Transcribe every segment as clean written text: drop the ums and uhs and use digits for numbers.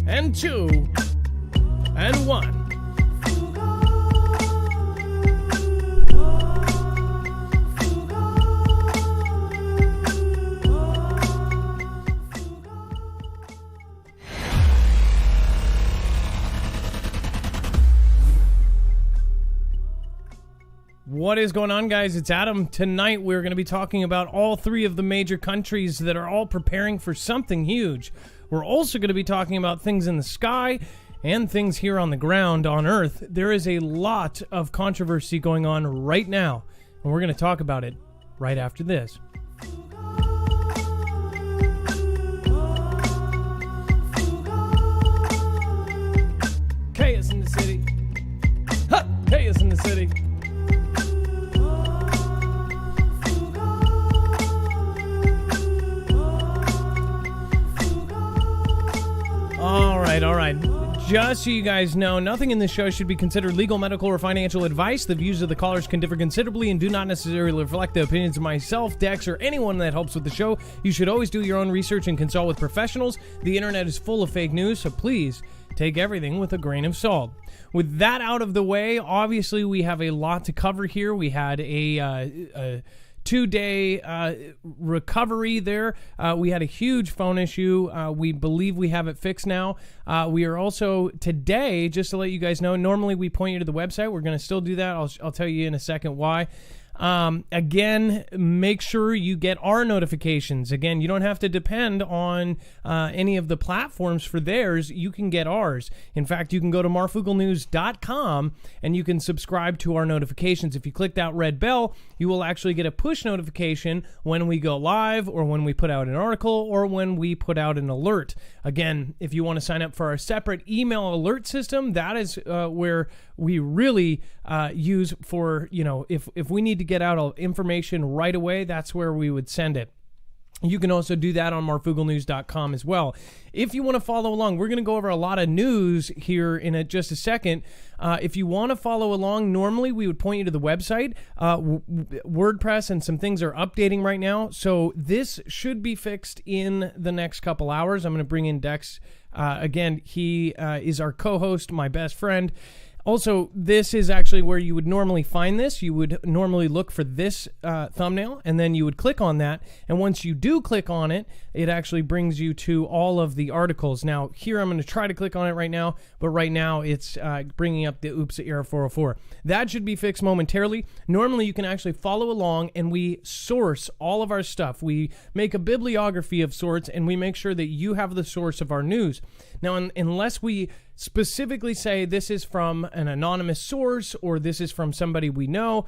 and 2 and 1. What is going on, guys? It's Adam. Tonight we're going to be talking about all three of the major countries that are all preparing for something huge. We're also going to be talking about things in the sky and things here on the ground on Earth. There is a lot of controversy going on right now, and we're going to talk about it right after this. Chaos in the city. Ha! Chaos in the city. All right. Just so you guys know, nothing in this show should be considered legal, medical, or financial advice. The views of the callers can differ considerably and do not necessarily reflect the opinions of myself, Dex, or anyone that helps with the show. You should always do your own research and consult with professionals. The internet is full of fake news, so please take everything with a grain of salt. With that out of the way, obviously we have a lot to cover here. We had a 2-day recovery there. We had a huge phone issue. We believe we have it fixed now. We are also today, just to let you guys know, normally we point you to the website. We're going to still do that. I'll tell you in a second why. Again, make sure you get our notifications. Again, you don't have to depend on any of the platforms for theirs. You can get ours. In fact, you can go to marfooglenews.com and you can subscribe to our notifications. If you click that red bell, you will actually get a push notification when we go live or when we put out an article or when we put out an alert. Again, if you want to sign up for our separate email alert system, that is where we really use for, if we need to get out information right away, that's where we would send it. You can also do that on marfooglenews.com as well. If you want to follow along, we're going to go over a lot of news here in just a second. If you want to follow along, normally we would point you to the website. WordPress and some things are updating right now, so this should be fixed in the next couple hours. I'm going to bring in Dex. Again, he is our co-host, my best friend. Also, this is actually where you would normally find this. You would normally look for this thumbnail, and then you would click on that. And once you do click on it, it actually brings you to all of the articles. Now, here I'm going to try to click on it right now, but right now it's bringing up the Oops Error 404. That should be fixed momentarily. Normally, you can actually follow along, and we source all of our stuff. We make a bibliography of sorts, and we make sure that you have the source of our news. Now, unless we specifically say this is from an anonymous source or this is from somebody we know,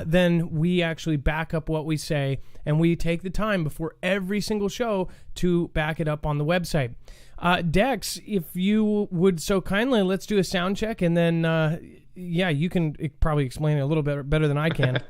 then we actually back up what we say, and we take the time before every single show to back it up on the website. Dex, if you would so kindly, let's do a sound check, and then, you can probably explain it a little bit better than I can.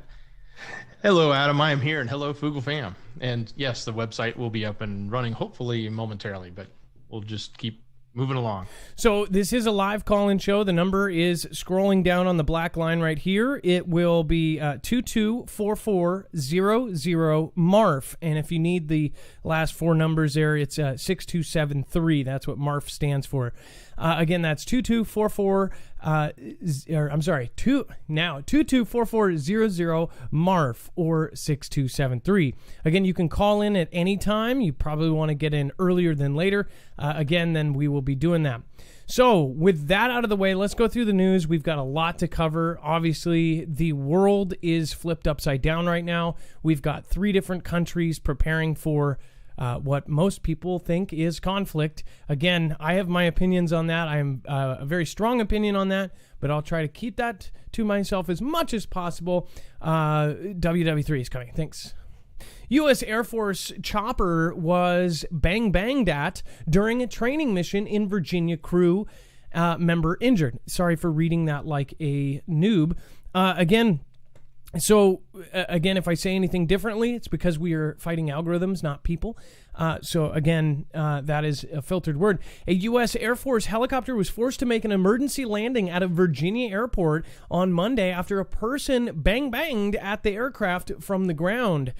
Hello, Adam. I am here, and hello, Foogle fam. And yes, the website will be up and running hopefully momentarily, but we'll just keep moving along. So this is a live call-in show. The number is scrolling down on the black line right here. It will be 224400 and if you need the last four numbers there, it's 6273. That's what MARF stands for. Again, that's 224400 MARF or 6273. Again, you can call in at any time. You probably want to get in earlier than later. Again, then we will be doing that. So with that out of the way, let's go through the news. We've got a lot to cover. Obviously, the world is flipped upside down right now. We've got 3 different countries preparing for what most people think is conflict. Again, I have my opinions on that. I am a very strong opinion on that, but I'll try to keep that to myself as much as possible. WW3 is coming. Thanks. U.S. Air Force chopper was banged at during a training mission in Virginia. Crew member injured. Sorry for reading that like a noob. Again, if I say anything differently, it's because we are fighting algorithms, not people. So again, that is a filtered word. A U.S. Air Force helicopter was forced to make an emergency landing at a Virginia airport on Monday after a person banged at the aircraft from the ground,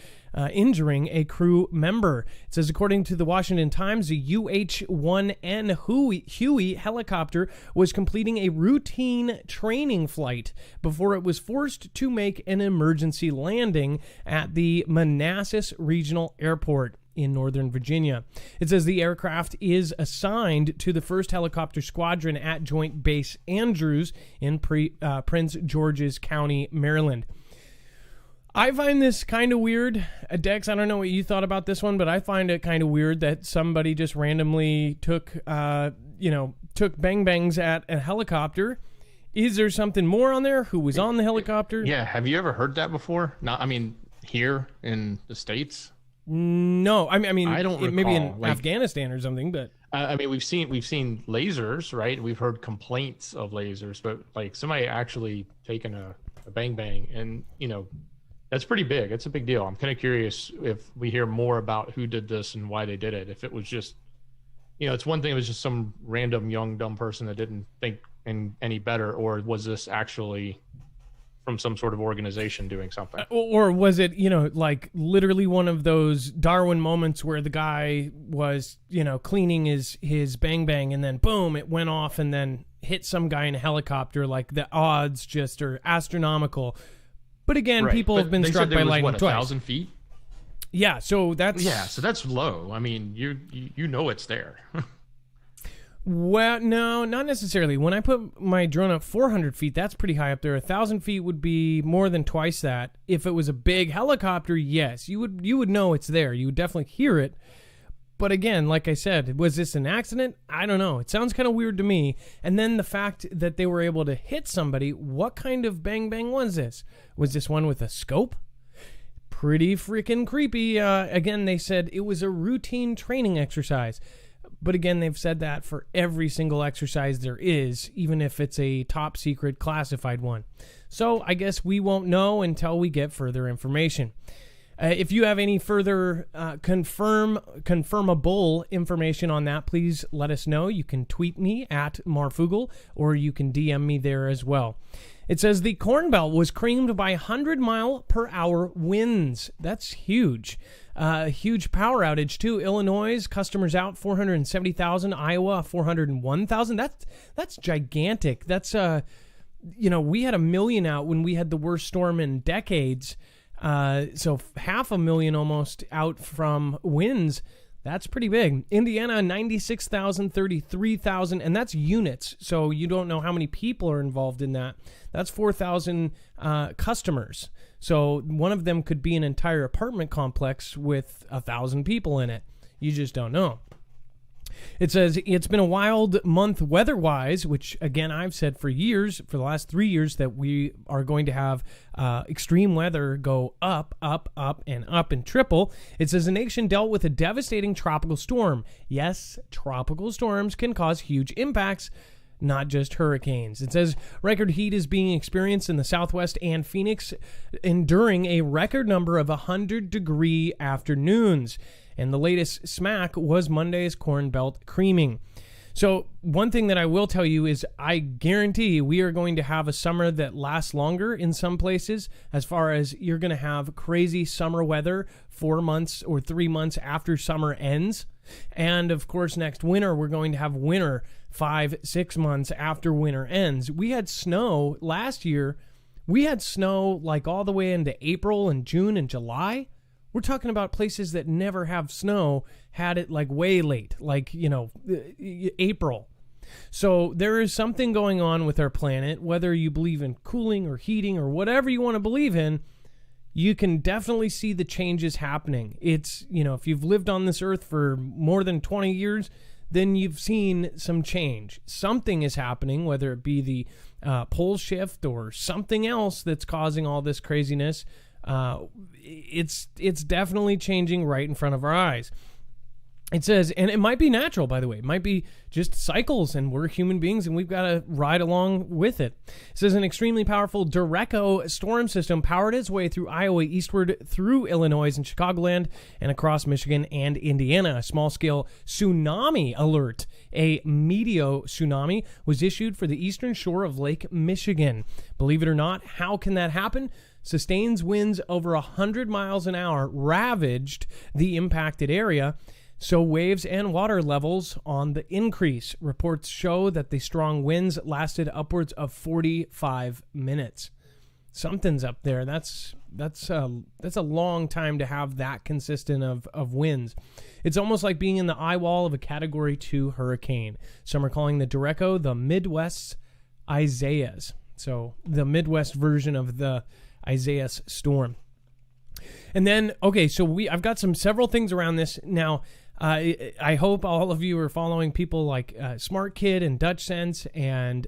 injuring a crew member. It says, according to the Washington Times, the UH-1N Huey helicopter was completing a routine training flight before it was forced to make an emergency landing at the Manassas Regional Airport in Northern Virginia. It says the aircraft is assigned to the 1st Helicopter Squadron at Joint Base Andrews in Prince George's County, Maryland. I find this kind of weird. Dex, I don't know what you thought about this one, but I find it kind of weird that somebody just randomly took bangs at a helicopter. Is there something more on there? Who was on the helicopter? Yeah, have you ever heard that before? Here in the States? No, I mean, I don't recall. Maybe in Afghanistan or something, but we've seen lasers, right? We've heard complaints of lasers, but like somebody actually taking a bang, and that's pretty big. It's a big deal. I'm kind of curious if we hear more about who did this and why they did it. If it was just, it's one thing, it was just some random young dumb person that didn't think any better, or was this actually from some sort of organization doing something? Or was it, like literally one of those Darwin moments where the guy was, cleaning his bang and then boom, it went off and then hit some guy in a helicopter. Like the odds just are astronomical. But again, right. People have been struck by lightning twice. 1,000 feet? Yeah, so that's low. I mean, you know it's there. Well, no, not necessarily. When I put my drone up 400 feet, that's pretty high up there. 1,000 feet would be more than twice that. If it was a big helicopter, yes, you would know it's there. You would definitely hear it. But again, like I said, was this an accident? I don't know. It sounds kind of weird to me. And then the fact that they were able to hit somebody, what kind of bang was this? Was this one with a scope? Pretty freaking creepy. Again, they said it was a routine training exercise. But again, they've said that for every single exercise there is, even if it's a top secret classified one. So I guess we won't know until we get further information. If you have any further confirmable information on that, please let us know. You can tweet me at Marfoogle, or you can DM me there as well. It says the Corn Belt was creamed by 100-mile-per-hour winds. That's huge. Huge power outage, too. Illinois, customers out 470,000. Iowa, 401,000. That's gigantic. That's, we had 1 million out when we had the worst storm in decades. So 500,000 almost out from winds. That's pretty big. Indiana, 96,000, 33,000, and that's units. So you don't know how many people are involved in that. That's 4,000 customers. So one of them could be an entire apartment complex with 1,000 people in it. You just don't know. It says it's been a wild month weather-wise, which, again, I've said for years, for the last 3 years, that we are going to have extreme weather go up, and triple. It says the nation dealt with a devastating tropical storm. Yes, tropical storms can cause huge impacts, not just hurricanes. It says record heat is being experienced in the Southwest and Phoenix, enduring a record number of 100-degree afternoons. And the latest smack was Monday's Corn Belt creaming. So one thing that I will tell you is I guarantee we are going to have a summer that lasts longer in some places, as far as you're going to have crazy summer weather 4 months or 3 months after summer ends. And of course, next winter, we're going to have winter 5-6 months after winter ends. We had snow last year. We had snow like all the way into April and June and July. We're talking about places that never have snow had it like way late, like, April. So there is something going on with our planet, whether you believe in cooling or heating or whatever you want to believe in. You can definitely see the changes happening. It's, if you've lived on this earth for more than 20 years, then you've seen some change. Something is happening, whether it be the pole shift or something else that's causing all this craziness. It's definitely changing right in front of our eyes. It says, and it might be natural, by the way. It might be just cycles, and we're human beings, and we've got to ride along with it. It says an extremely powerful Derecho storm system powered its way through Iowa eastward through Illinois and Chicagoland and across Michigan and Indiana. A small-scale tsunami alert, a meteo tsunami, was issued for the eastern shore of Lake Michigan. Believe it or not, how can that happen? Sustained winds over 100 miles an hour ravaged the impacted area. So waves and water levels on the increase. Reports show that the strong winds lasted upwards of 45 minutes. Something's up there. That's a long time to have that consistent of winds. It's almost like being in the eye wall of a Category 2 hurricane. Some are calling the Derecho the Midwest's Isaias. So the Midwest version of the Isaias storm. And then, okay, so I've got several things around this now. I hope all of you are following people like Smart Kid and Dutch Sense and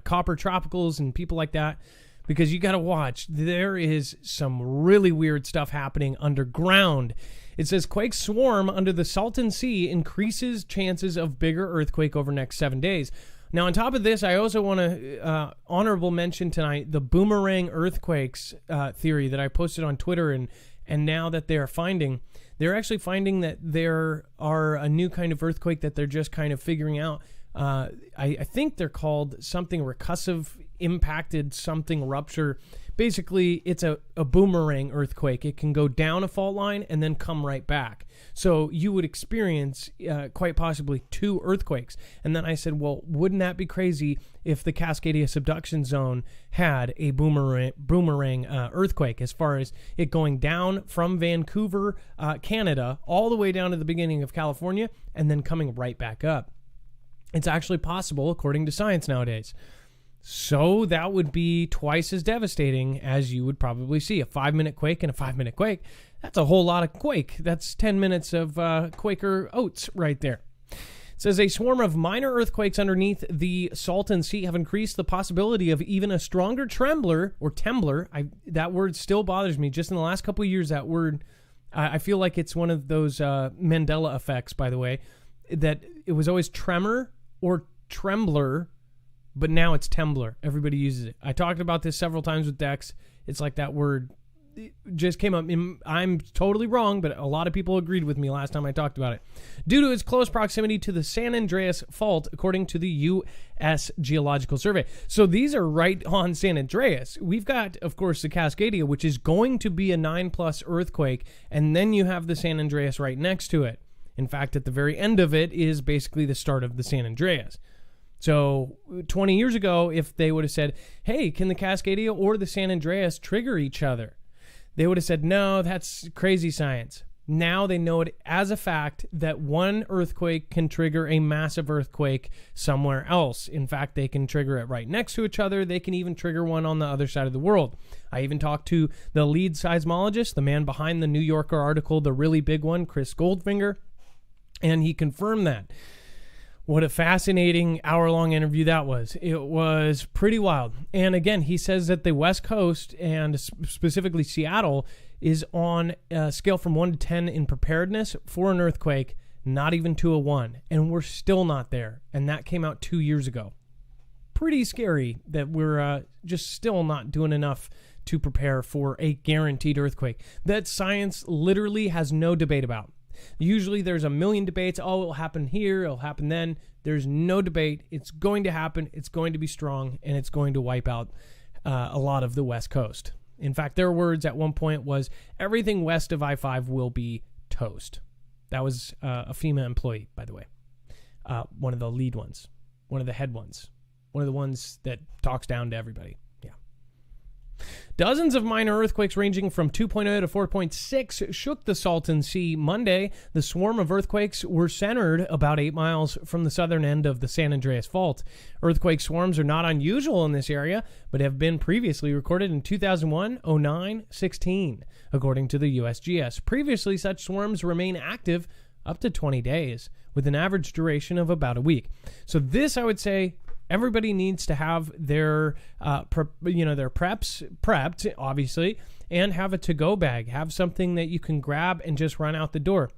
Copper Tropicals and people like that, because you got to watch. There is some really weird stuff happening underground. It says quake swarm under the Salton Sea increases chances of bigger earthquake over next 7 days. Now, on top of this, I also want to honorable mention tonight the Boomerang Earthquakes theory that I posted on Twitter, and now that they're actually finding that there are a new kind of earthquake that they're just kind of figuring out. I think they're called something recursive impacted something rupture. Basically, it's a boomerang earthquake. It can go down a fault line and then come right back. So you would experience quite possibly 2 earthquakes. And then I said, well, wouldn't that be crazy if the Cascadia subduction zone had a boomerang earthquake, as far as it going down from Vancouver, Canada, all the way down to the beginning of California and then coming right back up. It's actually possible, according to science nowadays. So that would be twice as devastating as you would probably see. A 5-minute quake and a 5-minute quake. That's a whole lot of quake. That's 10 minutes of Quaker Oats right there. It says a swarm of minor earthquakes underneath the Salton Sea have increased the possibility of even a stronger trembler or temblor. That word still bothers me. Just in the last couple of years, that word, I feel like it's one of those Mandela effects, by the way, that it was always tremor or trembler, but now it's Tembler. Everybody uses it. I talked about this several times with Dex. It's like that word just came up. I'm totally wrong, but a lot of people agreed with me last time I talked about it. Due to its close proximity to the San Andreas Fault, according to the U.S. Geological Survey. So these are right on San Andreas. We've got, of course, the Cascadia, which is going to be a 9+ earthquake, and then you have the San Andreas right next to it. In fact, at the very end of it is basically the start of the San Andreas. So 20 years ago, if they would have said, hey, can the Cascadia or the San Andreas trigger each other? They would have said, no, that's crazy science. Now they know it as a fact that one earthquake can trigger a massive earthquake somewhere else. In fact, they can trigger it right next to each other. They can even trigger one on the other side of the world. I even talked to the lead seismologist, the man behind the New Yorker article, the really big one, Chris Goldfinger, and he confirmed that. What a fascinating hour-long interview that was. It was pretty wild. And again, he says that the West Coast, and specifically Seattle, is on a scale from 1 to 10 in preparedness for an earthquake, not even to a 1. And we're still not there. And that came out 2 years ago. Pretty scary that we're just still not doing enough to prepare for a guaranteed earthquake that science literally has no debate about. Usually there's a million debates. Oh, it'll happen here. It'll happen then. There's no debate. It's going to happen. It's going to be strong, and it's going to wipe out a lot of the West Coast. In fact, their words at one point was, everything west of I-5 will be toast. That was a FEMA employee, by the way. One of the lead ones. One of the head ones. One of the ones that talks down to everybody. Dozens of minor earthquakes ranging from 2.0 to 4.6 shook the Salton Sea Monday. The swarm of earthquakes were centered about 8 miles from the southern end of the San Andreas Fault. Earthquake swarms are not unusual in this area, but have been previously recorded in 2001, 09, 16, according to the USGS. Previously, such swarms remain active up to 20 days, with an average duration of about a week. So this, I would say, everybody needs to have their their prepped, obviously, and have a to-go bag. Have something that you can grab and just run out the door.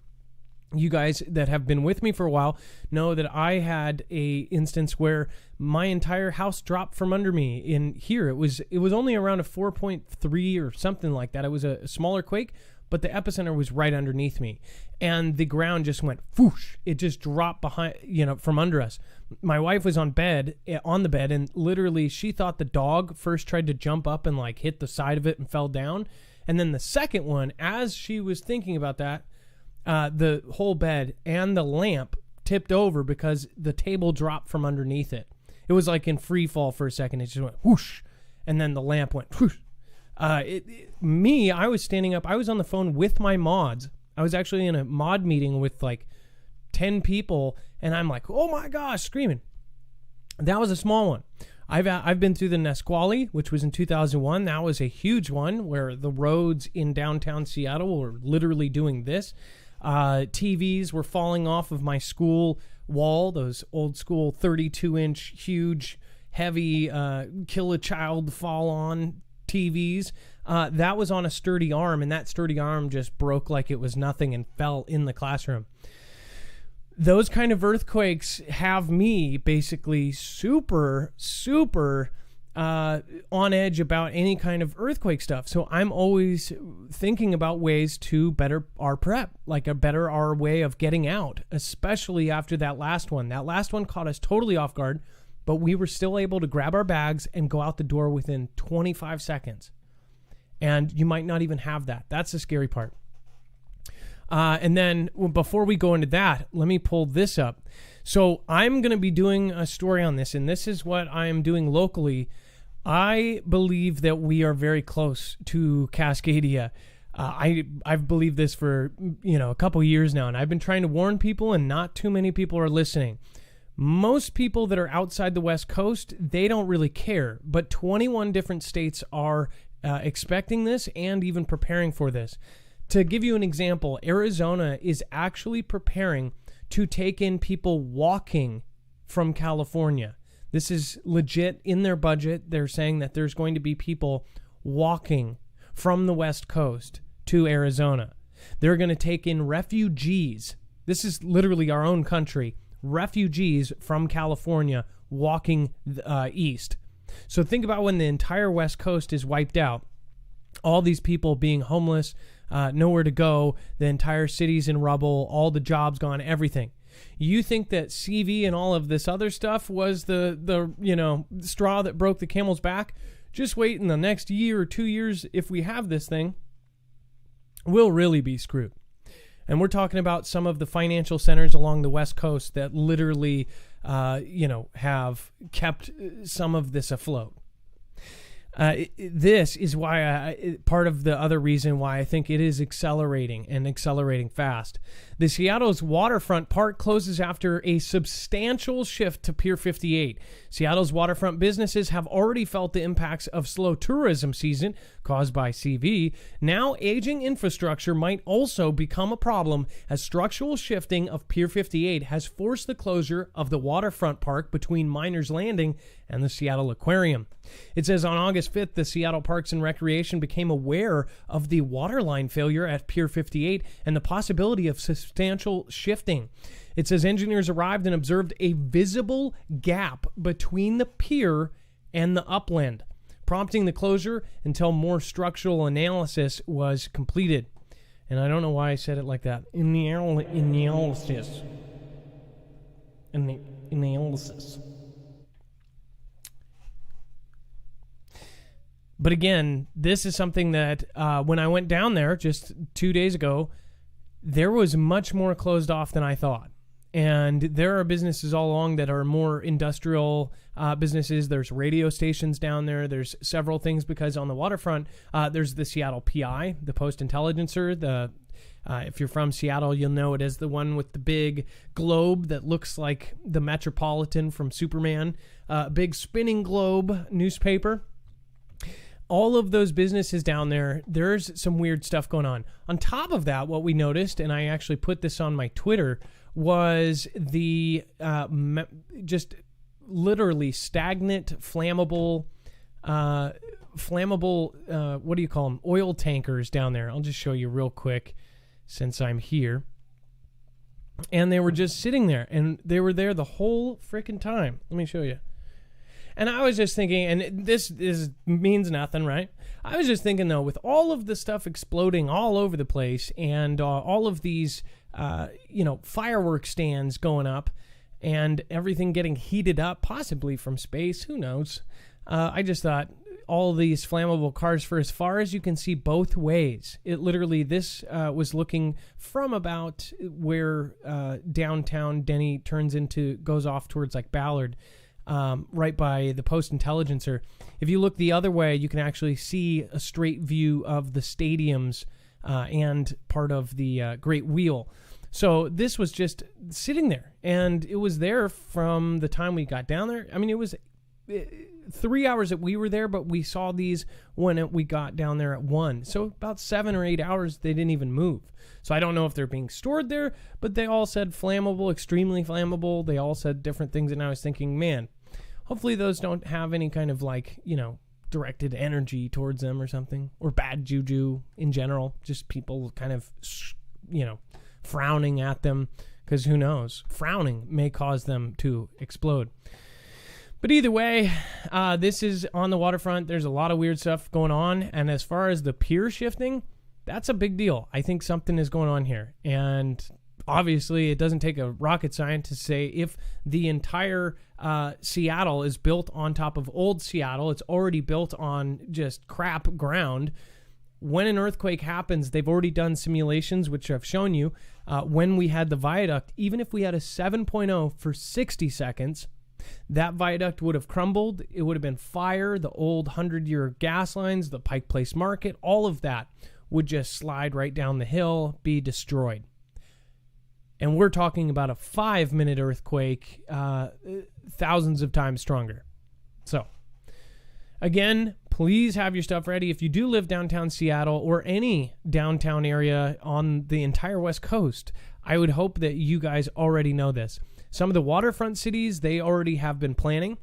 You guys that have been with me for a while know that I had a instance where my entire house dropped from under me in here. It was only around a 4.3 or something like that. It was a smaller quake, but the epicenter was right underneath me, and the ground just went whoosh. It just dropped behind, from under us. My wife was on the bed, and literally she thought the dog first tried to jump up and like hit the side of it and fell down, and then the second one, as she was thinking about that, the whole bed and the lamp tipped over because the table dropped from underneath it. It was like in free fall for a second. It just went whoosh, and then the lamp went whoosh. I was standing up. I was on the phone with my mods. I was actually in a mod meeting with like 10 people, and I'm like, oh my gosh, screaming. That was a small one. I've been through the Nisqually, which was in 2001. That was a huge one where the roads in downtown Seattle were literally doing this. TVs were falling off of my school wall, those old school 32-inch, huge, heavy, kill a child fall on TVs. That was on a sturdy arm, and that sturdy arm just broke like it was nothing and fell in the classroom. Those kind of earthquakes have me basically super, super on edge about any kind of earthquake stuff. So I'm always thinking about ways to better our prep, like better our way of getting out, especially after that last one. That last one caught us totally off guard, but we were still able to grab our bags and go out the door within 25 seconds. And you might not even have that. That's the scary part. And then before we go into that, let me pull this up. So I'm going to be doing a story on this, and this is what I am doing locally. I believe that we are very close to Cascadia. I've believed this for a couple years now, and I've been trying to warn people, and not too many people are listening. Most people that are outside the West Coast, they don't really care, but 21 different states are expecting this and even preparing for this. To give you an example, Arizona is actually preparing to take in people walking from California. This is legit in their budget. They're saying that there's going to be people walking from the West Coast to Arizona. They're going to take in refugees. This is literally our own country. Refugees from California walking east. So think about when the entire West Coast is wiped out. All these people being homeless, nowhere to go, the entire city's in rubble, all the jobs gone, everything. You think that CV and all of this other stuff was the straw that broke the camel's back? Just wait in the next year or 2 years, if we have this thing, we'll really be screwed. And we're talking about some of the financial centers along the West Coast that literally, have kept some of this afloat. This is why part of the other reason why I think it is accelerating fast. The Seattle's waterfront park closes after a substantial shift to Pier 58. Seattle's waterfront businesses have already felt the impacts of slow tourism season caused by CV. Now, aging infrastructure might also become a problem as structural shifting of Pier 58 has forced the closure of the waterfront park between Miners Landing and the Seattle Aquarium. It says on August 5th, the Seattle Parks and Recreation became aware of the waterline failure at Pier 58 and the possibility of substantial shifting. It says engineers arrived and observed a visible gap between the pier and the upland, prompting the closure until more structural analysis was completed. And I don't know why I said it like that. Analysis. But again, this is something that when I went down there just 2 days ago, there was much more closed off than I thought. And there are businesses all along that are more industrial businesses. There's radio stations down there. There's several things because on the waterfront, there's the Seattle PI, the Post Intelligencer. If you're from Seattle, you'll know it as the one with the big globe that looks like the Metropolitan from Superman. Big spinning globe newspaper. All of those businesses down there, there's some weird stuff going on. On top of that, what we noticed, and I actually put this on my Twitter, was the just literally stagnant, flammable, what do you call them? Oil tankers down there. I'll just show you real quick since I'm here. And they were just sitting there, and they were there the whole freaking time. Let me show you. And I was just thinking, and this means nothing, right? I was just thinking, though, with all of the stuff exploding all over the place and all of these, fireworks stands going up and everything getting heated up, possibly from space, who knows? I just thought all these flammable cars, for as far as you can see both ways, it literally, this was looking from about where downtown Denny goes off towards like Ballard, right by the Post Intelligencer. If you look the other way, you can actually see a straight view of the stadiums and part of the Great Wheel. So this was just sitting there, and it was there from the time we got down there. I mean, it was 3 hours that we were there, but we saw these when we got down there at 1. So about 7 or 8 hours, they didn't even move. So I don't know if they're being stored there, but they all said flammable, extremely flammable. They all said different things, and I was thinking, man, hopefully those don't have any kind of directed energy towards them or something, or bad juju in general. Just people kind of, frowning at them, because who knows? Frowning may cause them to explode. But either way, this is on the waterfront. There's a lot of weird stuff going on. And as far as the pier shifting, that's a big deal. I think something is going on here. And obviously, it doesn't take a rocket scientist to say if the entire Seattle is built on top of old Seattle, it's already built on just crap ground. When an earthquake happens, they've already done simulations, which I've shown you. When we had the viaduct, even if we had a 7.0 for 60 seconds, that viaduct would have crumbled. It would have been fire. The old 100-year gas lines, the Pike Place Market, all of that would just slide right down the hill, be destroyed. And we're talking about a 5-minute earthquake, thousands of times stronger. So, again, please have your stuff ready. If you do live downtown Seattle or any downtown area on the entire West Coast, I would hope that you guys already know this. Some of the waterfront cities, they already have been planning.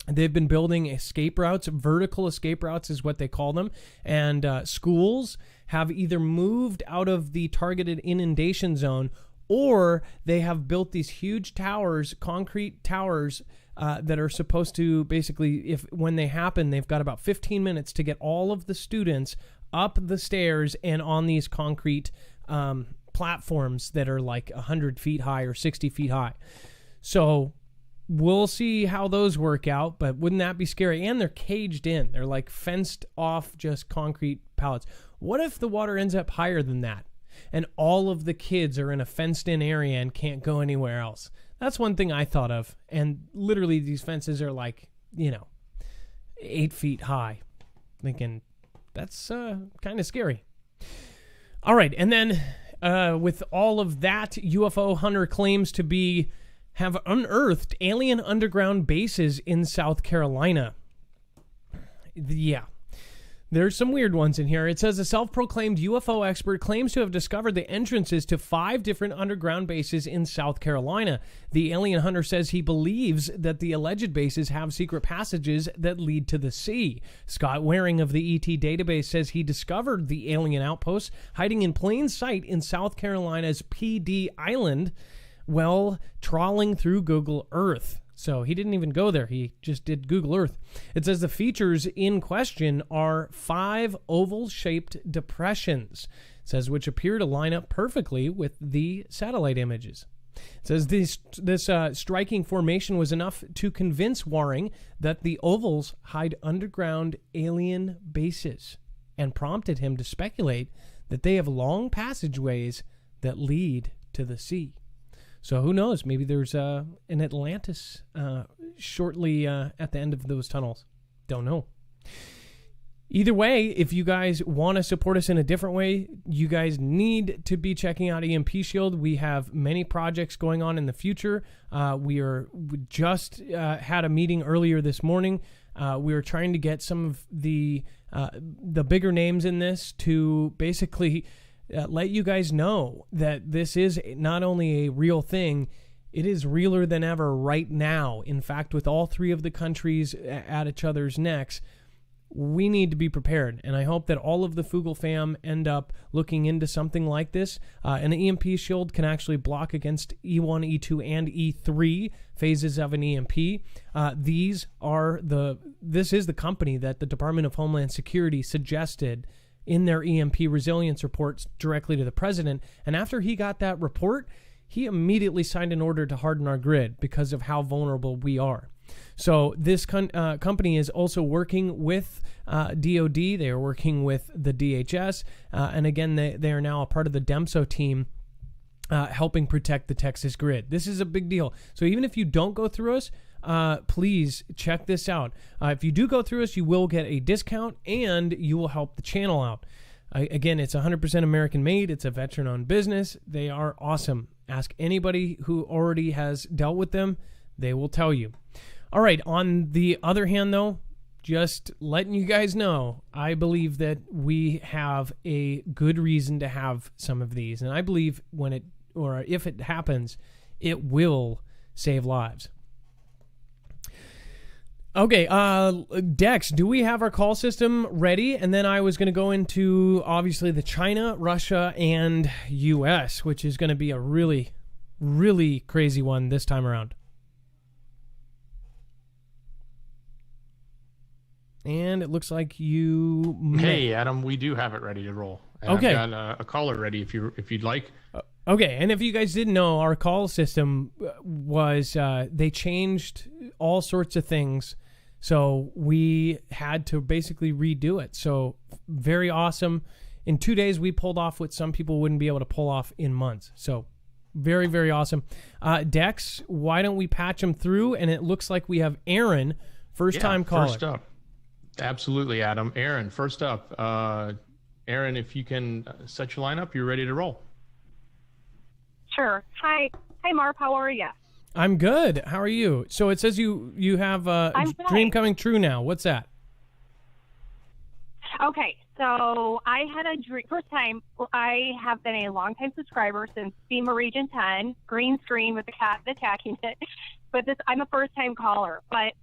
They've been building escape routes. Vertical escape routes is what they call them. And schools have either moved out of the targeted inundation zone, or they have built these huge towers, concrete towers, that are supposed to basically, when they happen, they've got about 15 minutes to get all of the students up the stairs and on these concrete platforms that are like 100 feet high or 60 feet high. So we'll see how those work out, but wouldn't that be scary? And they're caged in. They're like fenced off, just concrete pallets. What if the water ends up higher than that and all of the kids are in a fenced in area and can't go anywhere else? That's one thing I thought of. And literally these fences are like, 8 feet high. Thinking that's kind of scary. All right. And then with all of that, UFO hunter claims to have unearthed alien underground bases in South Carolina. Yeah. There's some weird ones in here. It says a self-proclaimed UFO expert claims to have discovered the entrances to 5 different underground bases in South Carolina. The alien hunter says he believes that the alleged bases have secret passages that lead to the sea. Scott Waring of the ET database says he discovered the alien outposts hiding in plain sight in South Carolina's PD Island while trawling through Google Earth. So he didn't even go there. He just did Google Earth. It says the features in question are 5 oval-shaped depressions. It says which appear to line up perfectly with the satellite images. It says this striking formation was enough to convince Waring that the ovals hide underground alien bases and prompted him to speculate that they have long passageways that lead to the sea. So who knows? Maybe there's an Atlantis shortly at the end of those tunnels. Don't know. Either way, if you guys want to support us in a different way, you guys need to be checking out EMP Shield. We have many projects going on in the future. We just had a meeting earlier this morning. We were trying to get some of the bigger names in this to basically let you guys know that this is not only a real thing, it is realer than ever right now. In fact, with all 3 of the countries at each other's necks, we need to be prepared. And I hope that all of the Foogle fam end up looking into something like this. An EMP shield can actually block against E1, E2, and E3 phases of an EMP. This is the company that the Department of Homeland Security suggested in their EMP resilience reports directly to the president. And after he got that report, he immediately signed an order to harden our grid because of how vulnerable we are. So this company is also working with DOD. They are working with the DHS. And again, they are now a part of the DEMSO team helping protect the Texas grid. This is a big deal. So even if you don't go through us, please check this out. If you do go through us, you will get a discount and you will help the channel out. Again, it's 100% American made. It's a veteran-owned business. They are awesome. Ask anybody who already has dealt with them. They will tell you. All right. On the other hand, though, just letting you guys know, I believe that we have a good reason to have some of these. And I believe if it happens, it will save lives. Okay, Dex, do we have our call system ready? And then I was going to go into, obviously, the China, Russia, and U.S., which is going to be a really, really crazy one this time around. And it looks like you... Hey, Adam, we do have it ready to roll. Okay. I've got a caller ready if you'd like. Okay, and if you guys didn't know, our call system was... they changed all sorts of things, so we had to basically redo it. So very awesome. In 2 days, we pulled off what some people wouldn't be able to pull off in months. So very, very awesome. Dex, why don't we patch them through? And it looks like we have Aaron, first-time caller. First up. Absolutely, Adam. Aaron, first up. Aaron, if you can set your lineup, you're ready to roll. Sure. Hi, Marv. How are you? I'm good. How are you? So it says you have a dream coming true now. What's that? Okay, so I had a dream. First time, I have been a longtime subscriber since FEMA Region 10, green screen with the cat attacking it. But I'm a first-time caller. But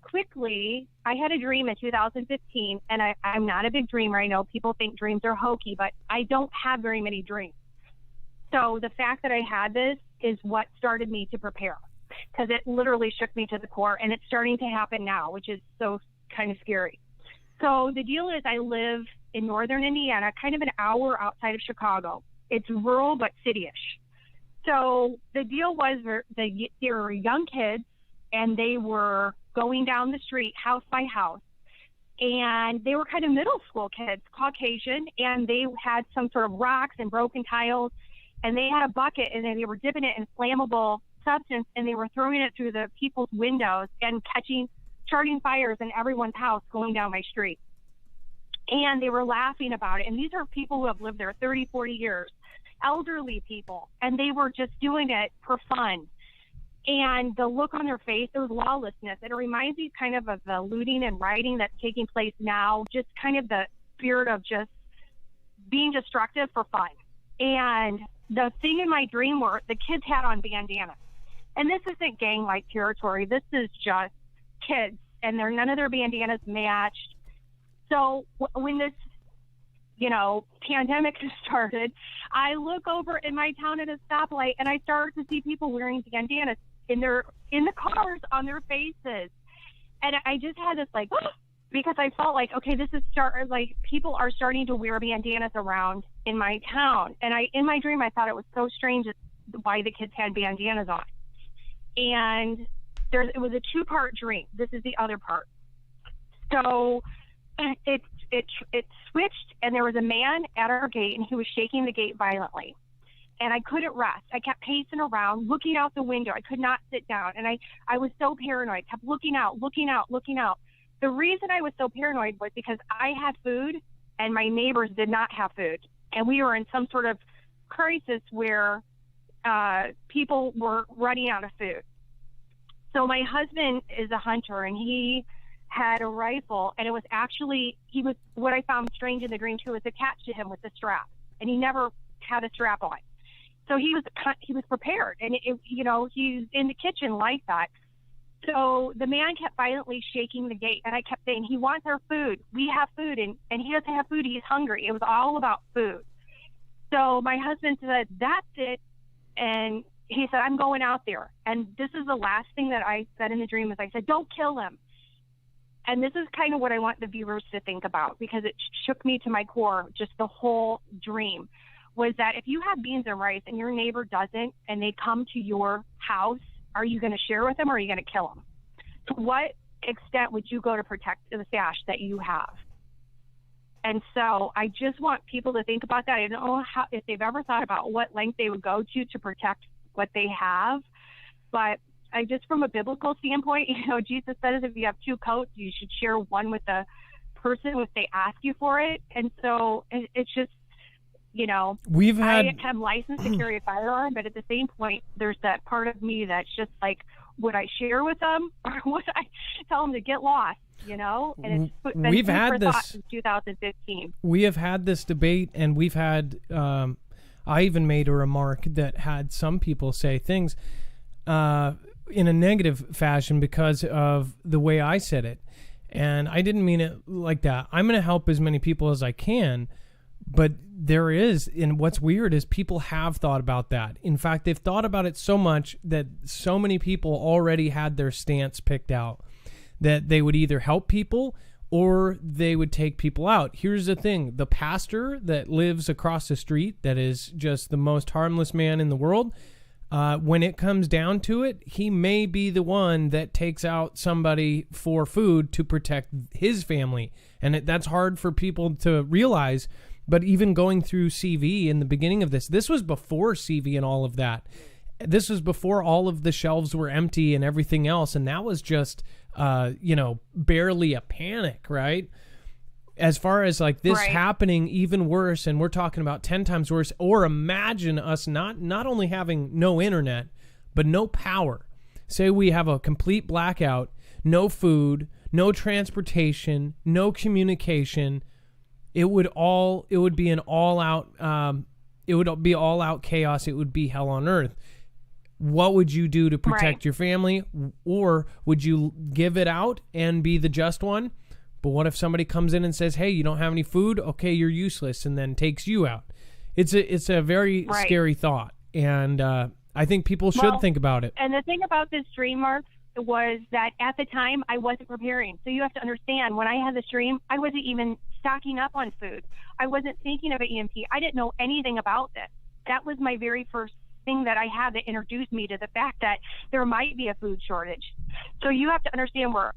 quickly, I had a dream in 2015, and I'm not a big dreamer. I know people think dreams are hokey, but I don't have very many dreams. So the fact that I had this is what started me to prepare, because it literally shook me to the core, and it's starting to happen now, which is so kind of scary. So the deal is I live in northern Indiana, kind of an hour outside of Chicago. It's rural but city-ish. So the deal was they were young kids, and they were going down the street house by house. And they were kind of middle school kids, Caucasian, and they had some sort of rocks and broken tiles. And they had a bucket, and then they were dipping it in flammable substance, and they were throwing it through the people's windows and starting fires in everyone's house going down my street. And they were laughing about it. And these are people who have lived there 30, 40 years, elderly people, and they were just doing it for fun. And the look on their face, it was lawlessness. It reminds me kind of the looting and rioting that's taking place now, just kind of the spirit of just being destructive for fun. And the thing in my dream were the kids had on bandanas. And this isn't gang-like territory. This is just kids, and none of their bandanas matched. So when this, pandemic started, I look over in my town at a stoplight, and I start to see people wearing bandanas in the cars on their faces. And I just had this because I felt like, okay, this is people are starting to wear bandanas around in my town. And in my dream, I thought it was so strange why the kids had bandanas on. And it was a 2-part dream. This is the other part. So it switched, and there was a man at our gate, and he was shaking the gate violently. And I couldn't rest. I kept pacing around, looking out the window. I could not sit down. And I was so paranoid, kept looking out. The reason I was so paranoid was because I had food and my neighbors did not have food. And we were in some sort of crisis where people were running out of food. So my husband is a hunter, and he had a rifle, and it was actually, what I found strange in the dream too, was attached to him with a strap, and he never had a strap on. So he was prepared, and he's in the kitchen like that. So the man kept violently shaking the gate, and I kept saying, he wants our food. We have food, and he doesn't have food. He's hungry. It was all about food. So my husband said, that's it. And he said, I'm going out there. And this is the last thing that I said in the dream is I said, don't kill him. And this is kind of what I want the viewers to think about, because it shook me to my core, just the whole dream, was that if you have beans and rice and your neighbor doesn't, and they come to your house, are you going to share with them, or are you going to kill them? To what extent would you go to protect the stash that you have? And so I just want people to think about that. I don't know if they've ever thought about what length they would go to protect what they have. But I just, from a biblical standpoint, Jesus says if you have two coats, you should share one with the person if they ask you for it. And so it's just, I am licensed to carry a firearm, but at the same point, there's that part of me that's just like, would I share with them, or would I tell them to get lost? And it's been we've had this since 2015. We have had this debate, and we've had. I even made a remark that had some people say things in a negative fashion because of the way I said it, and I didn't mean it like that. I'm going to help as many people as I can, but there is, and what's weird is people have thought about that. In fact, they've thought about it so much that so many people already had their stance picked out, that they would either help people or they would take people out. Here's the thing. The pastor that lives across the street, that is just the most harmless man in the world, when it comes down to it, he may be the one that takes out somebody for food to protect his family. And that's hard for people to realize. But even going through CV in the beginning of this was before CV and all of that. This was before all of the shelves were empty and everything else. And that was just, barely a panic, right? As far as like this happening even worse, and we're talking about 10 times worse, or imagine us not only having no internet, but no power. Say we have a complete blackout, no food, no transportation, no communication. It would be an all out chaos. It would be hell on earth. What would you do to protect your family? Or would you give it out and be the just one? But what if somebody comes in and says, hey, you don't have any food? Okay, you're useless, and then takes you out. It's a very scary thought. And I think people should think about it. And the thing about this dream, Mark, was that at the time I wasn't preparing. So you have to understand, when I had this dream, I wasn't even stocking up on food. I wasn't thinking of an EMP. I didn't know anything about this. That was my very first thing that I had that introduced me to the fact that there might be a food shortage. So you have to understand where,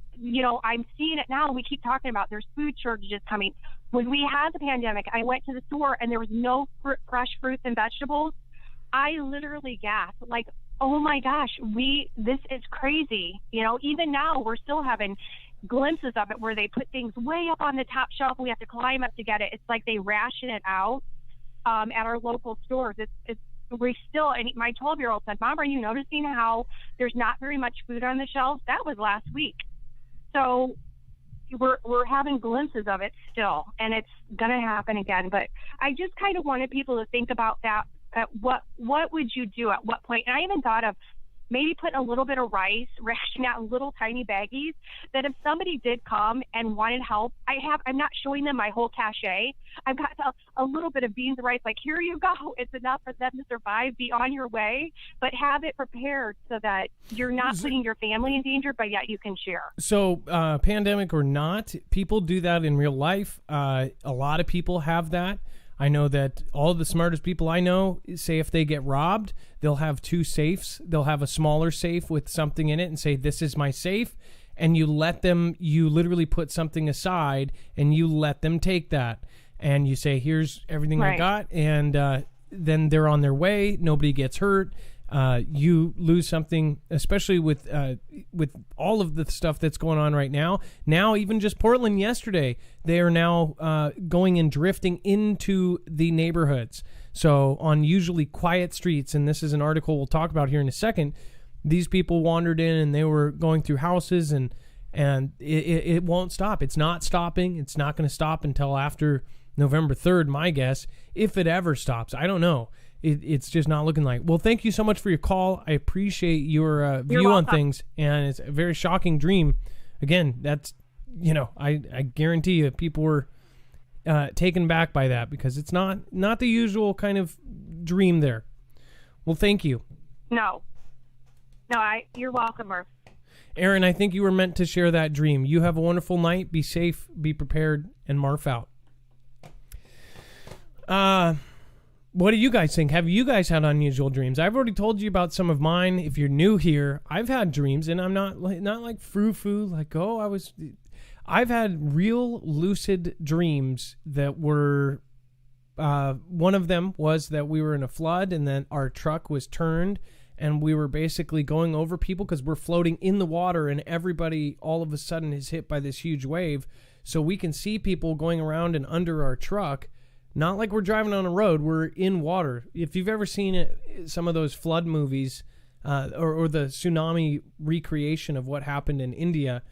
I'm seeing it now. We keep talking about there's food shortages coming. When we had the pandemic, I went to the store and there was no fresh fruits and vegetables. I literally gasped, like, oh my gosh, this is crazy. Even now we're still having glimpses of it where they put things way up on the top shelf. We have to climb up to get it. It's like they ration it out at our local stores. We still, and my 12-year-old said, Mom, are you noticing how there's not very much food on the shelves? That was last week. So we're having glimpses of it still, and it's going to happen again. But I just kind of wanted people to think about that. What would you do at what point? And I even thought of maybe putting a little bit of rice, rationing out in little tiny baggies, that if somebody did come and wanted help, I'm not showing them my whole cachet. I've got a little bit of beans and rice, like, here you go. It's enough for them to survive. Be on your way, but have it prepared so that you're not putting your family in danger, but yet you can share. So pandemic or not, people do that in real life. A lot of people have that. I know that all the smartest people I know say if they get robbed, they'll have two safes. They'll have a smaller safe with something in it and say, this is my safe. And you literally put something aside and you let them take that. And you say, here's everything I got. And then they're on their way. Nobody gets hurt. You lose something, especially with all of the stuff that's going on right now. Now, even just Portland yesterday, they are now going and drifting into the neighborhoods. So on usually quiet streets, and this is an article we'll talk about here in a second, these people wandered in and they were going through houses, and it won't stop. It's not stopping. It's not going to stop until after November 3rd, my guess, if it ever stops. I don't know. it's just not looking like. Well, thank you so much for your call. I appreciate your view on things, and it's a very shocking dream. Again, that's, I guarantee you people were taken back by that, because it's not the usual kind of dream there. Well, thank you. No, you're welcome, Murph. Aaron, I think you were meant to share that dream. You have a wonderful night. Be safe, be prepared, and Marf out. What do you guys think? Have you guys had unusual dreams? I've already told you about some of mine. If you're new here, I've had dreams, and I'm not like frou-frou, like, I've had real lucid dreams that were, one of them was that we were in a flood, and then our truck was turned, and we were basically going over people because we're floating in the water, and everybody all of a sudden is hit by this huge wave. So we can see people going around and under our truck. Not like we're driving on a road, we're in water. If you've ever seen it, some of those flood movies, or the tsunami recreation of what happened in India,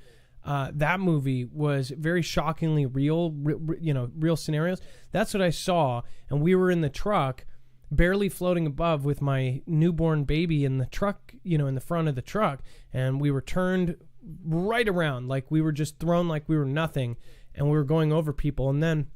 that movie was very shockingly real, real scenarios. That's what I saw, and we were in the truck, barely floating above with my newborn baby in the truck, in the front of the truck, and we were turned right around, like we were just thrown like we were nothing, and we were going over people, and then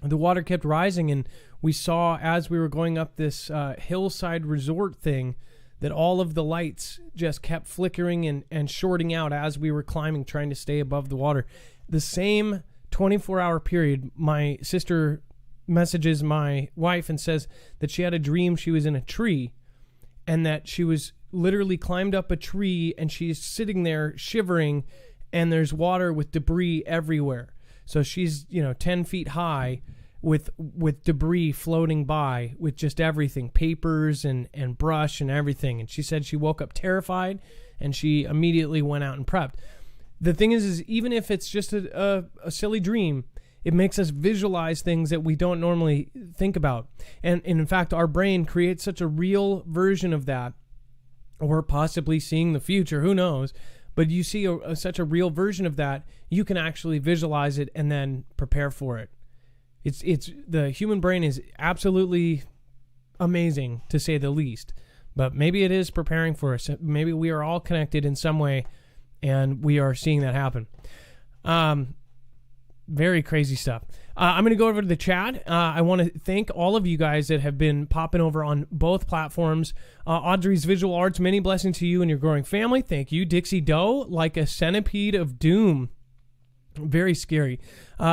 the water kept rising, and we saw as we were going up this hillside resort thing that all of the lights just kept flickering and shorting out as we were climbing, trying to stay above the water. The same 24-hour period, my sister messages my wife and says that she had a dream she was in a tree, and that she was literally climbed up a tree, and she's sitting there shivering, and there's water with debris everywhere. So she's, 10 feet high with debris floating by, with just everything, papers and brush and everything. And she said she woke up terrified, and she immediately went out and prepped. The thing is even if it's just a silly dream, it makes us visualize things that we don't normally think about. And in fact, our brain creates such a real version of that, or possibly seeing the future, who knows? But you see such a real version of that, you can actually visualize it and then prepare for it. It's the human brain is absolutely amazing, to say the least. But maybe it is preparing for us. Maybe we are all connected in some way, and we are seeing that happen. Very crazy stuff. I'm going to go over to the chat. I want to thank all of you guys that have been popping over on both platforms. Audrey's Visual Arts, many blessings to you and your growing family. Thank you. Dixie Doe, like a centipede of doom. Very scary.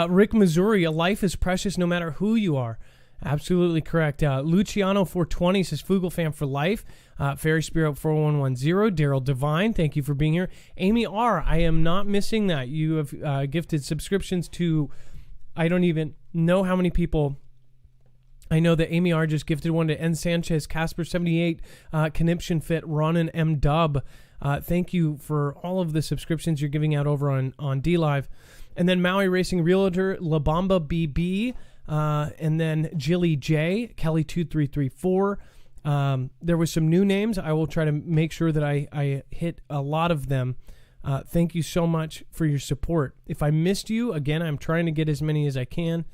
Rick Missouri, a life is precious no matter who you are. Absolutely correct. Luciano 420 says Foogle fan for life. Fairy Spirit 4110. Daryl Devine, thank you for being here. Amy R, I am not missing that. You have gifted subscriptions to, I don't even know how many people. I know that Amy R just gifted one to N Sanchez, Casper 78, Conniption Fit, Ronan M Dub. Thank you for all of the subscriptions you're giving out over on D-Live. And then Maui Racing Realtor, La Bamba BB, and then Jilly J, Kelly 2334. There was some new names. I will try to make sure that I hit a lot of them. Thank you so much for your support. If I missed you, again, I'm trying to get as many as I can.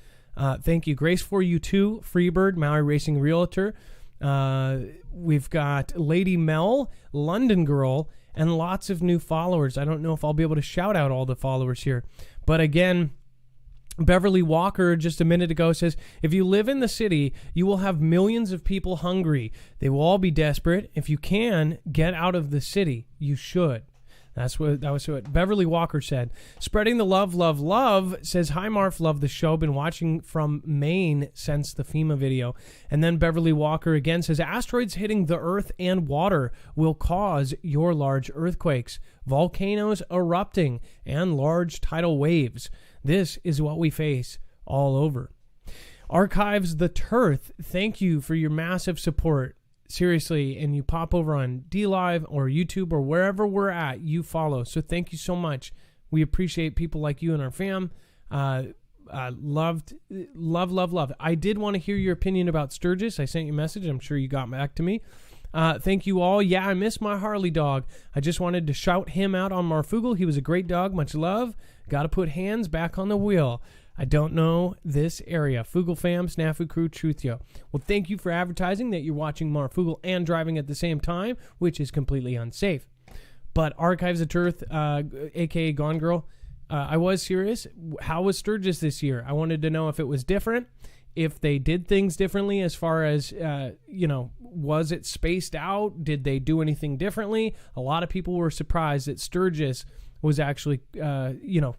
Thank you. Grace for you too. Freebird, Maui Racing Realtor. We've got Lady Mel, London Girl, and lots of new followers. I don't know if I'll be able to shout out all the followers here. But again, Beverly Walker just a minute ago says, if you live in the city, you will have millions of people hungry. They will all be desperate. If you can, get out of the city. You should. That was what Beverly Walker said. Spreading the love, love, love says, hi, Marf, love the show. Been watching from Maine since the FEMA video. And then Beverly Walker again says, asteroids hitting the earth and water will cause your large earthquakes, volcanoes erupting, and large tidal waves. This is what we face all over. Archives the Turth, thank you for your massive support. Seriously, and you pop over on D-Live or YouTube or wherever we're at, you follow. So thank you so much. We appreciate people like you and our fam. Love. I did want to hear your opinion about Sturgis. I sent you a message. I'm sure you got back to me. Thank you all. Yeah, I miss my Harley dog. I just wanted to shout him out on Marfoogle. He was a great dog. Much love. Got to put hands back on the wheel. I don't know this area. Foogle fam, Snafu crew, Truth Yo. Well, thank you for advertising that you're watching Marfoogle and driving at the same time, which is completely unsafe. But Archives of Turth, a.k.a. Gone Girl, I was serious. How was Sturgis this year? I wanted to know if it was different, if they did things differently as far as, was it spaced out? Did they do anything differently? A lot of people were surprised that Sturgis was actually,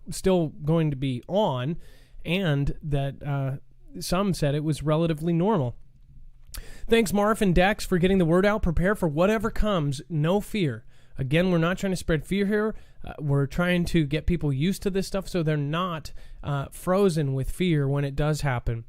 still going to be on, and that some said it was relatively normal. Thanks, Marf and Dex, for getting the word out. Prepare for whatever comes. No fear. Again, we're not trying to spread fear here. We're trying to get people used to this stuff so they're not frozen with fear when it does happen.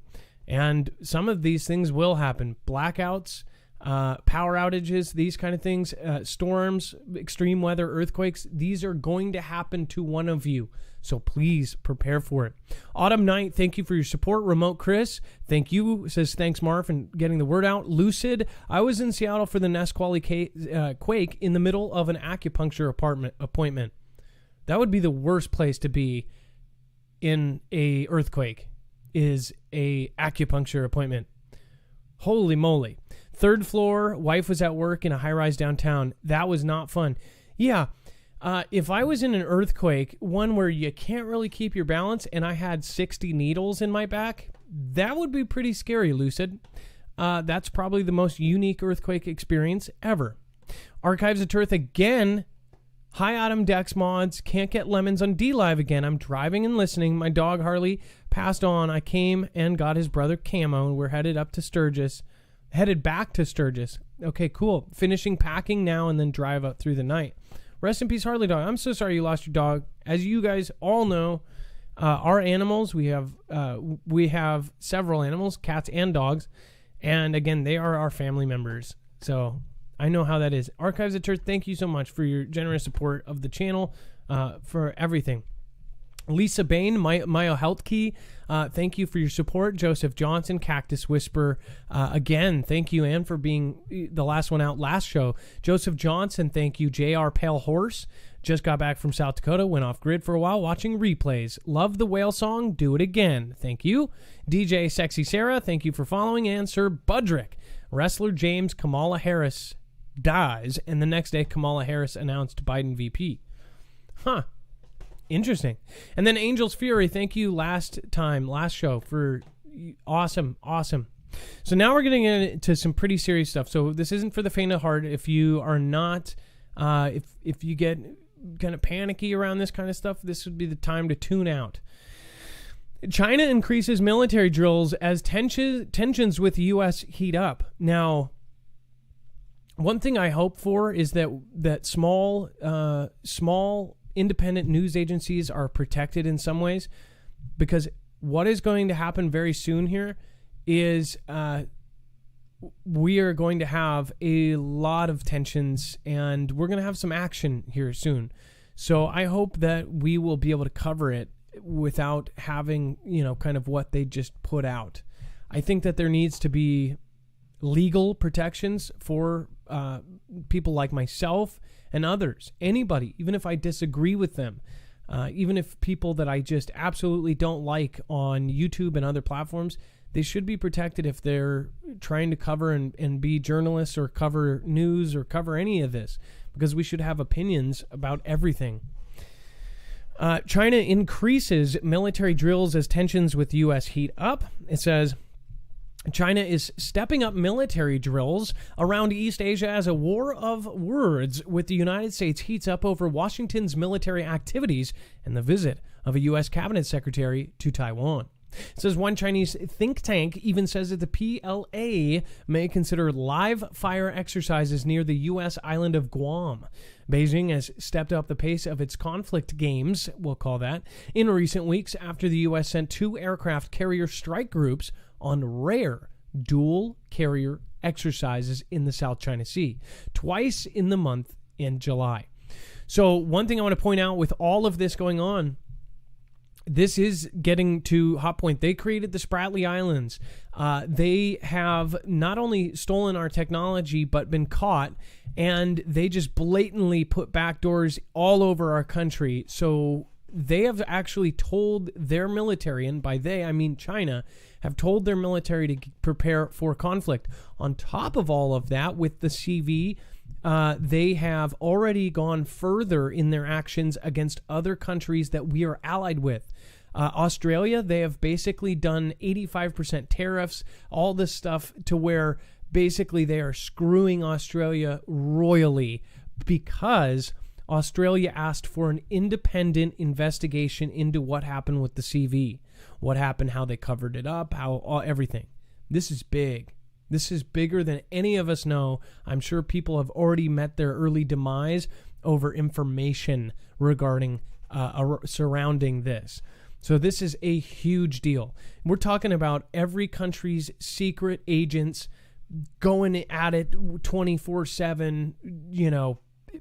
And some of these things will happen. Blackouts, power outages, these kind of things, storms, extreme weather, earthquakes. These are going to happen to one of you. So please prepare for it. Autumn Knight, thank you for your support. Remote Chris, thank you. Says thanks, Marf, and getting the word out. Lucid, I was in Seattle for the Nesqually quake in the middle of an acupuncture appointment. That would be the worst place to be in a earthquake, is a acupuncture appointment. Holy moly. Third floor, wife was at work in a high-rise downtown. That was not fun. Yeah. If I was in an earthquake, one where you can't really keep your balance, and I had 60 needles in my back, that would be pretty scary, Lucid. That's probably the most unique earthquake experience ever. Archives of Turth again. Hi, Adam Dex mods. Can't get lemons on D-Live again. I'm driving and listening. My dog Harley passed on. I came and got his brother Camo, and we're headed back to Sturgis. Okay, cool. Finishing packing now and then drive up through the night. Rest in peace, Harley dog. I'm so sorry you lost your dog. As you guys all know, our animals, we have several animals, cats and dogs. And again, they are our family members. So I know how that is. Archives of Turth, thank you so much for your generous support of the channel, for everything. Lisa Bain, Myo Health Key, thank you for your support. Joseph Johnson, Cactus Whisper, again, thank you, and for being the last one out last show. Joseph Johnson, thank you. JR Pale Horse, just got back from South Dakota, went off grid for a while watching replays. Love the whale song, do it again. Thank you. DJ Sexy Sarah, thank you for following. And Sir Budrick, Wrestler James Kamala Harris dies, and the next day Kamala Harris announced Biden VP. Huh. Interesting. And then Angel's Fury, thank you last show for awesome. So now we're getting into some pretty serious stuff. So this isn't for the faint of heart. If you are not, if you get kind of panicky around this kind of stuff, this would be the time to tune out. China increases military drills as tensions with the U.S. heat up. Now, one thing I hope for is that small independent news agencies are protected in some ways, because what is going to happen very soon here is we are going to have a lot of tensions, and we're going to have some action here soon. So I hope that we will be able to cover it without having, kind of what they just put out. I think that there needs to be legal protections for people like myself and others, anybody, even if I disagree with them, even if people that I just absolutely don't like on YouTube and other platforms, they should be protected if they're trying to cover and be journalists or cover news or cover any of this, because we should have opinions about everything. China increases military drills as tensions with U.S. heat up. It says, China is stepping up military drills around East Asia as a war of words with the United States heats up over Washington's military activities and the visit of a U.S. cabinet secretary to Taiwan. It says one Chinese think tank even says that the PLA may consider live fire exercises near the U.S. island of Guam. Beijing has stepped up the pace of its conflict games, we'll call that, in recent weeks after the U.S. sent 2 aircraft carrier strike groups on rare dual carrier exercises in the South China Sea, twice in the month in July. So one thing I want to point out with all of this going on, this is getting to hot point. They created the Spratly Islands. They have not only stolen our technology, but been caught, and they just blatantly put backdoors all over our country. So they have actually told their military, and by they I mean China, have told their military to prepare for conflict. On top of all of that, with the CV, they have already gone further in their actions against other countries that we are allied with. Australia, they have basically done 85% tariffs, all this stuff to where basically they are screwing Australia royally because Australia asked for an independent investigation into what happened with the CV, what happened, how they covered it up, everything. This is big. This is bigger than any of us know. I'm sure people have already met their early demise over information regarding surrounding this. So this is a huge deal. We're talking about every country's secret agents going at it 24/7,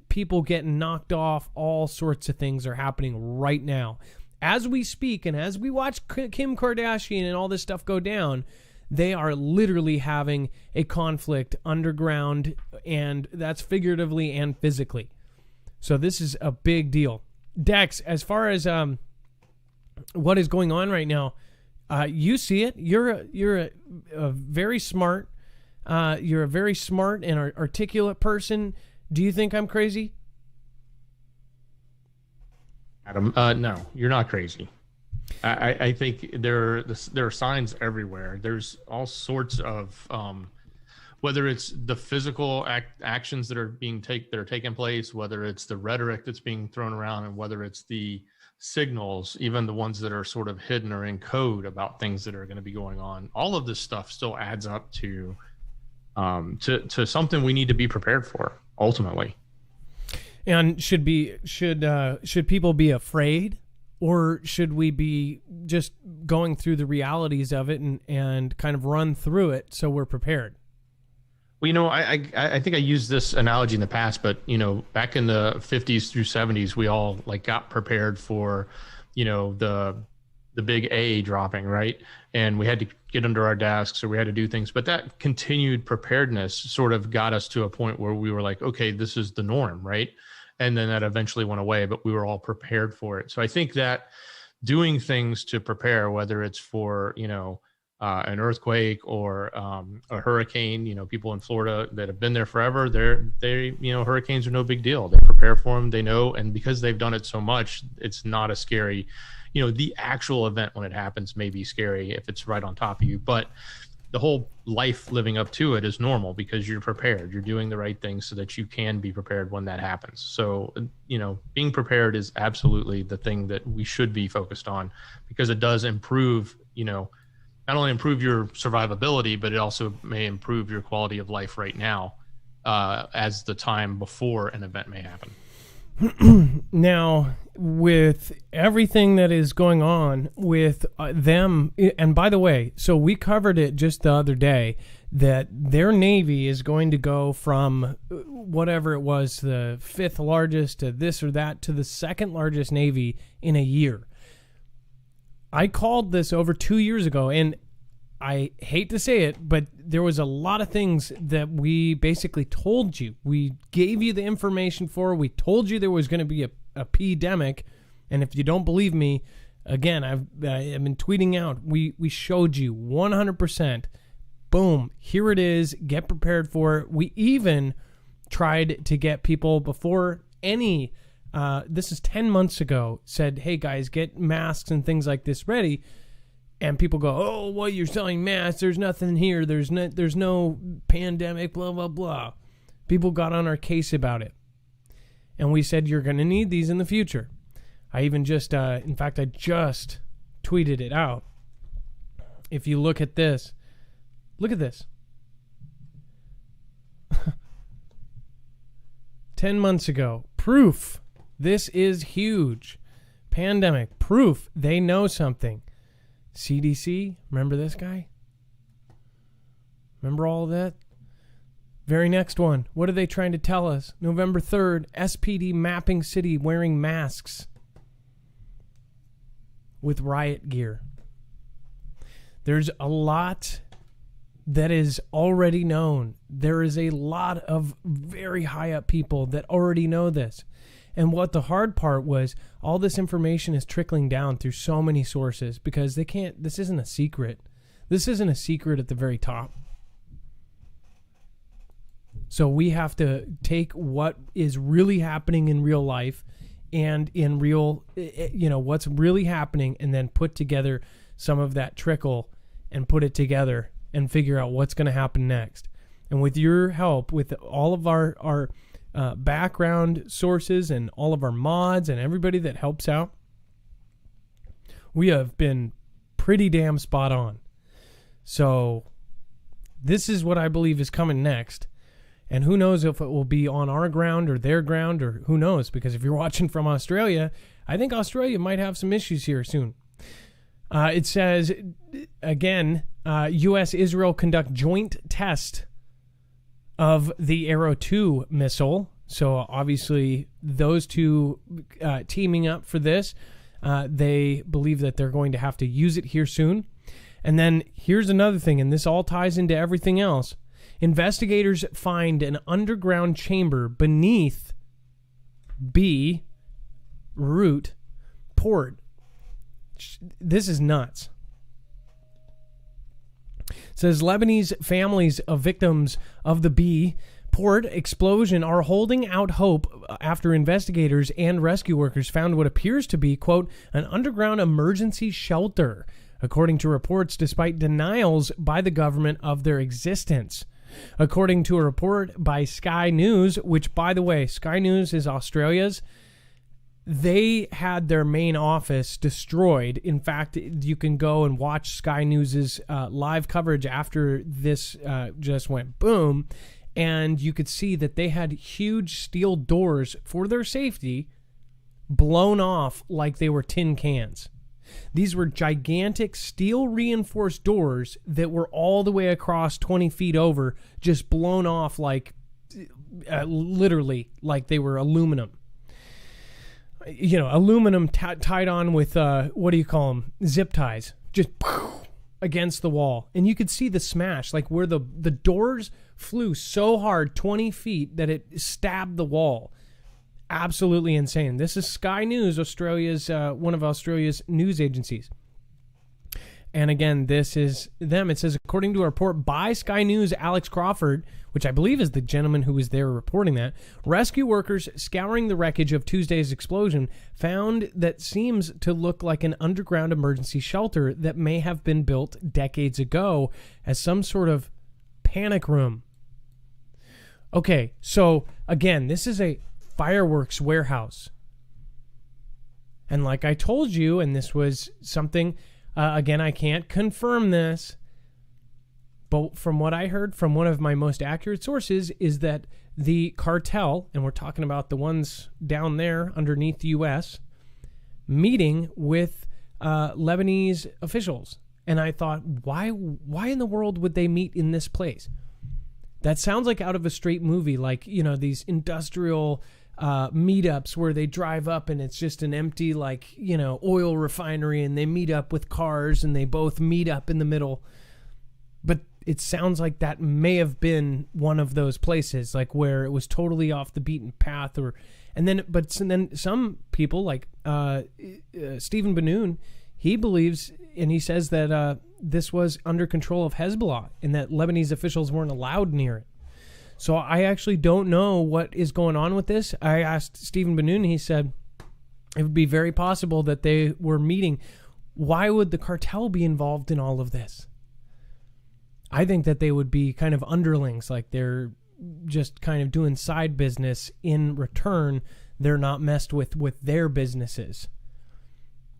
people getting knocked off, all sorts of things are happening right now. As we speak and as we watch Kim Kardashian and all this stuff go down, they are literally having a conflict underground, and that's figuratively and physically. So this is a big deal. Dex, as far as what is going on right now, you see it. You're a very smart and articulate person. Do you think I'm crazy? Adam, no, you're not crazy. I think there are signs everywhere. There's all sorts of whether it's the physical actions that are taking place, whether it's the rhetoric that's being thrown around, and whether it's the signals, even the ones that are sort of hidden or in code about things that are going to be going on. All of this stuff still adds up to something we need to be prepared for ultimately. And should people be afraid, or should we be just going through the realities of it and kind of run through it so we're prepared? Well, I think I used this analogy in the past, but back in the 50s through 70s, we all got prepared for, the big A dropping, right? And we had to get under our desks, or we had to do things. But that continued preparedness sort of got us to a point where we were like, okay, this is the norm, right? And then that eventually went away, but we were all prepared for it. So I think that doing things to prepare, whether it's for, an earthquake or a hurricane, people in Florida that have been there forever, hurricanes are no big deal. They prepare for them, they know, and because they've done it so much, it's not a scary, the actual event when it happens may be scary if it's right on top of you, but the whole life living up to it is normal because you're prepared. You're doing the right things so that you can be prepared when that happens. So, being prepared is absolutely the thing that we should be focused on, because it does improve, not only improve your survivability, but it also may improve your quality of life right now as the time before an event may happen. Now, with everything that is going on with them, and by the way, so we covered it just the other day, that their Navy is going to go from whatever it was, the 5th largest to this or that, to the 2nd largest Navy in a year. I called this over 2 years ago, and I hate to say it, but there was a lot of things that we basically told you. We gave you the information for. We told you there was going to be a pandemic, and if you don't believe me, again, I've been tweeting out. We showed you 100%. Boom, here it is. Get prepared for it. We even tried to get people before any. This is 10 months ago. Said, hey guys, get masks and things like this ready. And people go, oh, well, you're selling masks. There's nothing here. There's no pandemic, blah, blah, blah. People got on our case about it. And we said, you're going to need these in the future. I even just, in fact, I just tweeted it out. If you look at this, look at this. 10 months ago, proof. This is huge. Pandemic, proof. They know something. CDC, remember this guy? Remember all of that? Very next one. What are they trying to tell us? November 3rd, SPD mapping city wearing masks with riot gear. There's a lot that is already known. There is a lot of very high up people that already know this. And what the hard part was, all this information is trickling down through so many sources because this isn't a secret. This isn't a secret at the very top. So we have to take what is really happening in real life and in real, what's really happening, and then put together some of that trickle and put it together and figure out what's going to happen next. And with your help, with all of our background sources and all of our mods and everybody that helps out, we have been pretty damn spot on. So this is what I believe is coming next. And who knows if it will be on our ground or their ground, or who knows, because if you're watching from Australia, I think Australia might have some issues here soon. It says, again, U.S.-Israel conduct joint test of the Arrow 2 missile. So obviously those two teaming up for this. They believe that they're going to have to use it here soon. And then here's another thing, and this all ties into everything else. Investigators find an underground chamber beneath Beirut port. This is nuts. It says Lebanese families of victims of the Beirut port explosion are holding out hope after investigators and rescue workers found what appears to be, quote, an underground emergency shelter, according to reports, despite denials by the government of their existence. According to a report by Sky News, which, by the way, Sky News is Australia's, they had their main office destroyed. In fact, you can go and watch Sky News's live coverage after this just went boom, and you could see that they had huge steel doors for their safety blown off like they were tin cans. These were gigantic steel-reinforced doors that were all the way across 20 feet over, just blown off like, literally, like they were aluminum. Aluminum tied on with, what do you call them? Zip ties. Just against the wall. And you could see the smash, like where the doors flew so hard, 20 feet, that it stabbed the wall. Absolutely insane. This is Sky News, Australia's one of Australia's news agencies. And again, this is them. It says, according to a report by Sky News' Alex Crawford, which I believe is the gentleman who was there reporting that, rescue workers scouring the wreckage of Tuesday's explosion found that seems to look like an underground emergency shelter that may have been built decades ago as some sort of panic room. Okay, so again, this is a fireworks warehouse. And like I told you, and this was something, again, I can't confirm this, but from what I heard from one of my most accurate sources is that the cartel, and we're talking about the ones down there underneath the U.S., meeting with Lebanese officials. And I thought, why in the world would they meet in this place? That sounds like out of a straight movie, like, these industrial meetups where they drive up and it's just an empty, oil refinery, and they meet up with cars and they both meet up in the middle. But it sounds like that may have been one of those places, like where it was totally off the beaten path, and then some people like Stephen Benoon, he believes and he says that this was under control of Hezbollah and that Lebanese officials weren't allowed near it. So I actually don't know what is going on with this. I asked Stephen Benoon, he said it would be very possible that they were meeting. Why would the cartel be involved in all of this? I think that they would be kind of underlings, like they're just kind of doing side business. In return, they're not messed with their businesses.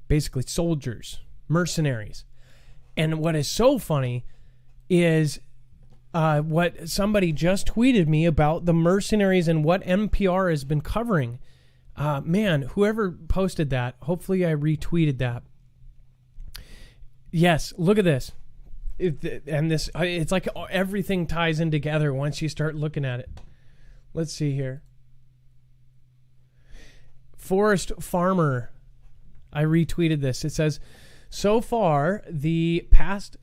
Basically soldiers, mercenaries. And what is so funny is what somebody just tweeted me about the mercenaries and what NPR has been covering. Man, whoever posted that, hopefully I retweeted that. Yes, look at this. It's like everything ties in together once you start looking at it. Let's see here. Forest Farmer, I retweeted this. It says, so far this past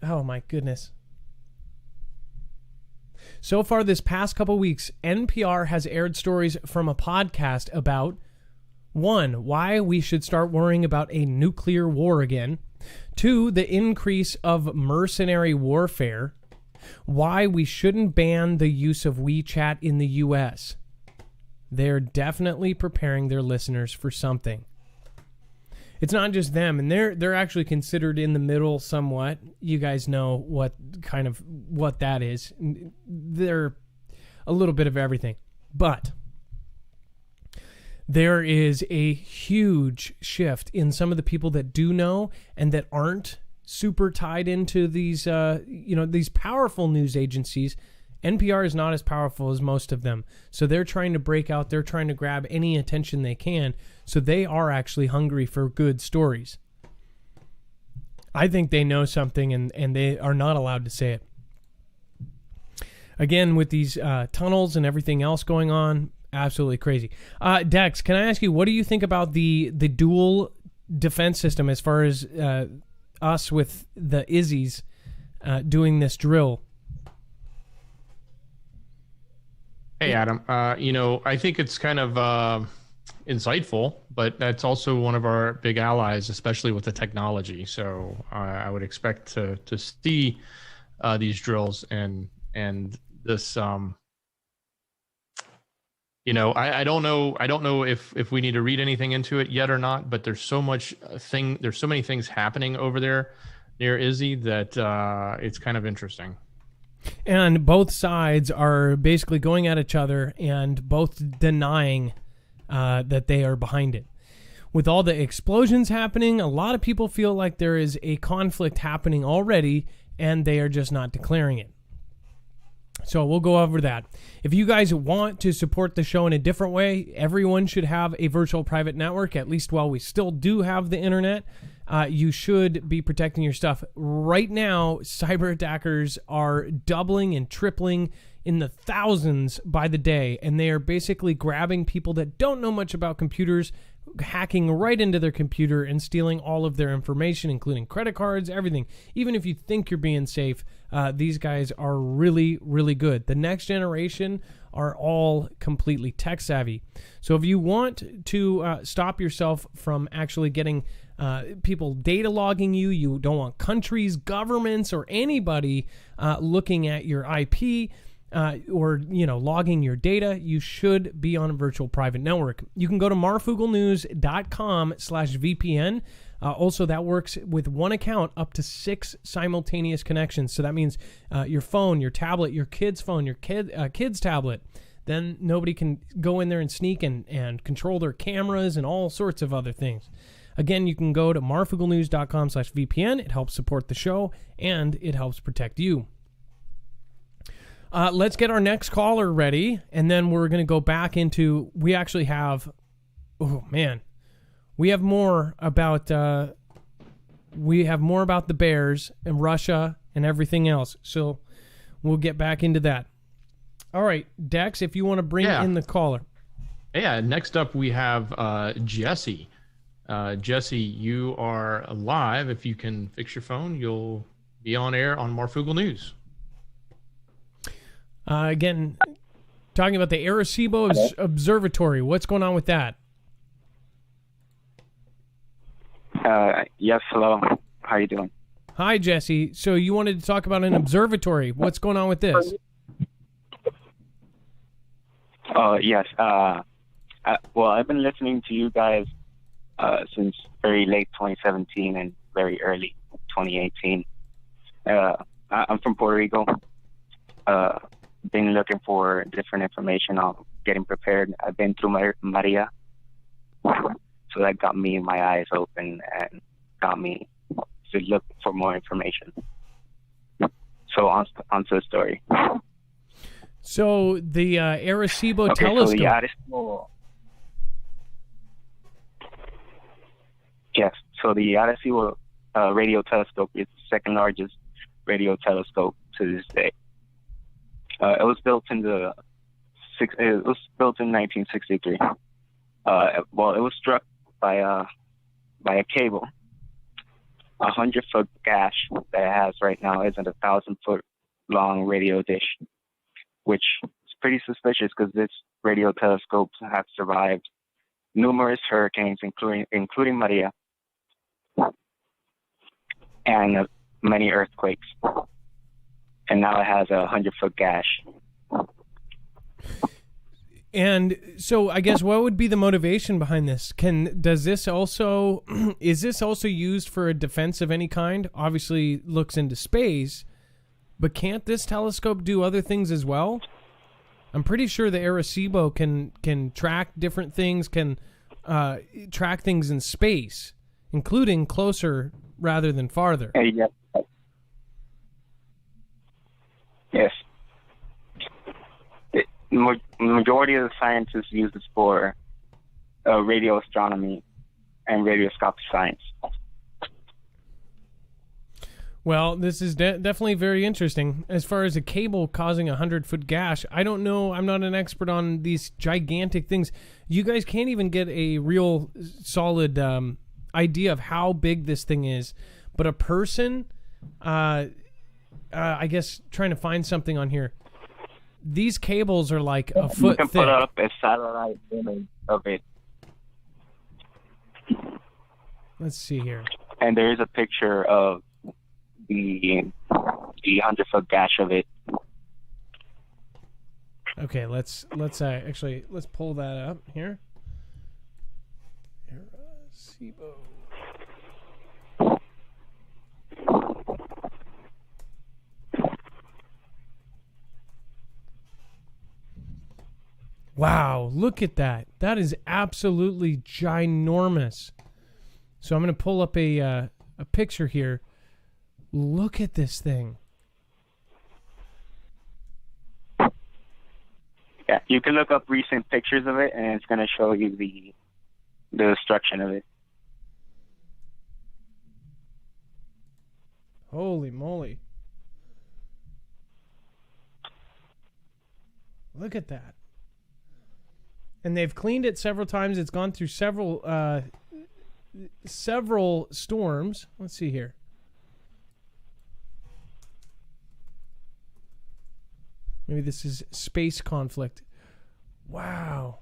couple weeks, NPR has aired stories from a podcast about 1, why we should start worrying about a nuclear war again. 2, the increase of mercenary warfare. Why we shouldn't ban the use of WeChat in the U.S. They're definitely preparing their listeners for something. It's not just them, and they're actually considered in the middle somewhat. You guys know what that is. They're a little bit of everything. But there is a huge shift in some of the people that do know and that aren't super tied into these these powerful news agencies. NPR is not as powerful as most of them. So they're trying to break out. They're trying to grab any attention they can. So they are actually hungry for good stories. I think they know something and they are not allowed to say it. Again, with these tunnels and everything else going on, absolutely crazy. Dex, can I ask you, what do you think about the dual defense system as far as us with the Izzies doing this drill? Hey, Adam. I think it's kind of insightful, but that's also one of our big allies, especially with the technology. So I would expect to see these drills and this. I don't know if we need to read anything into it yet or not. But there's so many things happening over there near Izzy that it's kind of interesting. And both sides are basically going at each other and both denying that they are behind it. With all the explosions happening, a lot of people feel like there is a conflict happening already, and they are just not declaring it. So we'll go over that. If you guys want to support the show in a different way, everyone should have a virtual private network, at least while we still do have the internet. You should be protecting your stuff. Right now, cyber attackers are doubling and tripling in the thousands by the day, and they are basically grabbing people that don't know much about computers, hacking right into their computer and stealing all of their information, including credit cards, everything. Even if you think you're being safe, these guys are really, really good. The next generation are all completely tech savvy. So if you want to stop yourself from actually getting people data logging you don't want countries, governments, or anybody looking at your IP or logging your data, you should be on a virtual private network. You can go to marfooglenews.com/VPN. Also, that works with one account up to 6 simultaneous connections. So that means your phone, your tablet, your kid's phone, your kid's tablet. Then nobody can go in there and sneak and control their cameras and all sorts of other things. Again, you can go to marfooglenews.com/VPN. It helps support the show, and it helps protect you. Let's get our next caller ready, and then we're going to go back into... We actually have... Oh, man. We have more about the Bears and Russia and everything else. So we'll get back into that. All right, Dex, if you want to bring in the caller. Yeah, next up we have Jesse. Jesse, you are live. If you can fix your phone, you'll be on air on Marfoogle News. Again, talking about the Arecibo Observatory. What's going on with that? Yes, hello. How you doing? Hi, Jesse. So you wanted to talk about an observatory. What's going on with this? Yes. Well, I've been listening to you guys since very late 2017 and very early 2018. I'm from Puerto Rico. Been looking for different information on getting prepared. I've been through Maria, so that got me my eyes open and got me to look for more information. So on to the story. So the Arecibo telescope. So the Arecibo. Yes. So the Arecibo radio telescope is the second largest radio telescope to this day. It was built in 1963. Well, it was struck by a cable. 100-foot gash that it has right now is a 1,000-foot long radio dish, which is pretty suspicious because this radio telescope has survived numerous hurricanes, including Maria, and many earthquakes. And now it has a 100-foot gash. And so I guess what would be the motivation behind this? Is this also used for a defense of any kind? Obviously looks into space, but can't this telescope do other things as well? I'm pretty sure the Arecibo can track different things, can track things in space, including closer rather than farther. Yes. Yes. The majority of the scientists use this for radio astronomy and radioscopic science. Well, this is definitely very interesting. As far as a cable causing a 100-foot gash, I don't know. I'm not an expert on these gigantic things. You guys can't even get a real solid idea of how big this thing is. But a person, I guess, trying to find something on here. These cables are like a foot thick. You can put up a satellite image of it. Let's see here. And there is a picture of the 100-foot gash of it. Okay, let's pull that up here. Arecibo. Wow, look at that. That is absolutely ginormous. So I'm going to pull up a picture here. Look at this thing. Yeah, you can look up recent pictures of it, and it's going to show you the destruction of it. Holy moly. Look at that. And they've cleaned it several times. It's gone through several storms. Let's see here. Maybe this is space conflict. Wow.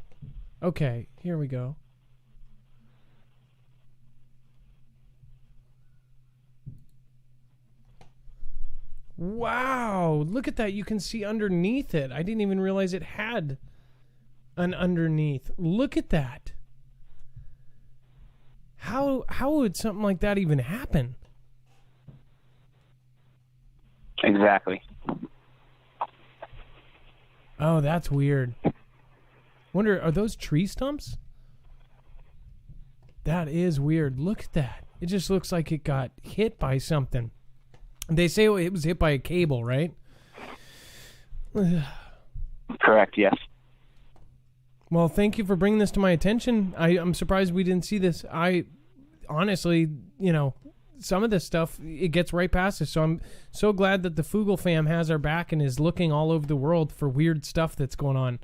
Okay, here we go. Wow, look at that. You can see underneath it. I didn't even realize it had an underneath. Look at that. How would something like that even happen? Exactly. Oh, that's weird. Wonder, are those tree stumps? That is weird. Look at that. It just looks like it got hit by something. They say it was hit by a cable, right? Correct, yes. Well, thank you for bringing this to my attention. I'm surprised we didn't see this. I honestly, some of this stuff, it gets right past us. So I'm so glad that the Foogle fam has our back and is looking all over the world for weird stuff that's going on.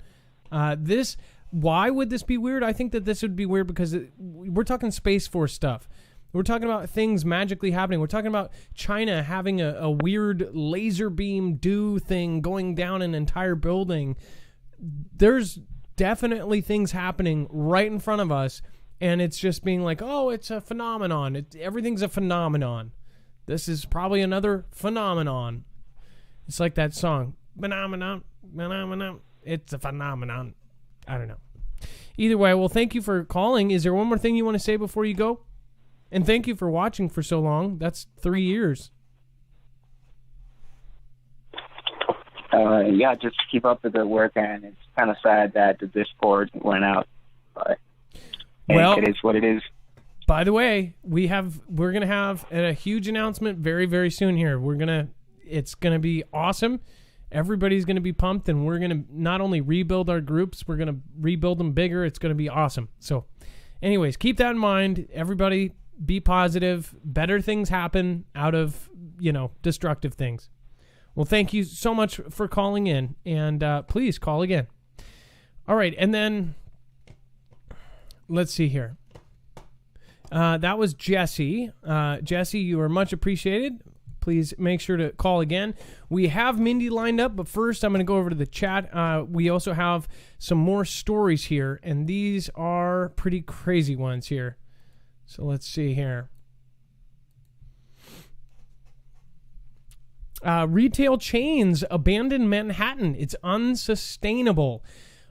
Why would this be weird? I think that this would be weird because we're talking Space Force stuff. We're talking about things magically happening. We're talking about China having a weird laser beam dew thing going down an entire building. There's definitely things happening right in front of us, and it's just being like, oh, it's a phenomenon. Everything's a phenomenon. This is probably another phenomenon. It's like that song, phenomenon. It's a phenomenon. I don't know. Either way, well, thank you for calling. Is there one more thing you want to say before you go? And thank you for watching for so long. That's 3 years. Yeah, just keep up with the work, and it's kind of sad that the Discord went out. But well, it is what it is. By the way, we're gonna have a huge announcement very, very soon here. It's gonna be awesome. Everybody's gonna be pumped, and we're gonna not only rebuild our groups, we're gonna rebuild them bigger. It's gonna be awesome. So, anyways, keep that in mind. Everybody, be positive. Better things happen out of destructive things. Well, thank you so much for calling in, and please call again. All right, and then let's see here. That was Jesse. Jesse, you are much appreciated. please make sure to call again. We have Mindy lined up, but first I'm going to go over to the chat. We also have some more stories here, and these are pretty crazy ones here. So let's see here. Retail chains abandon Manhattan. It's unsustainable.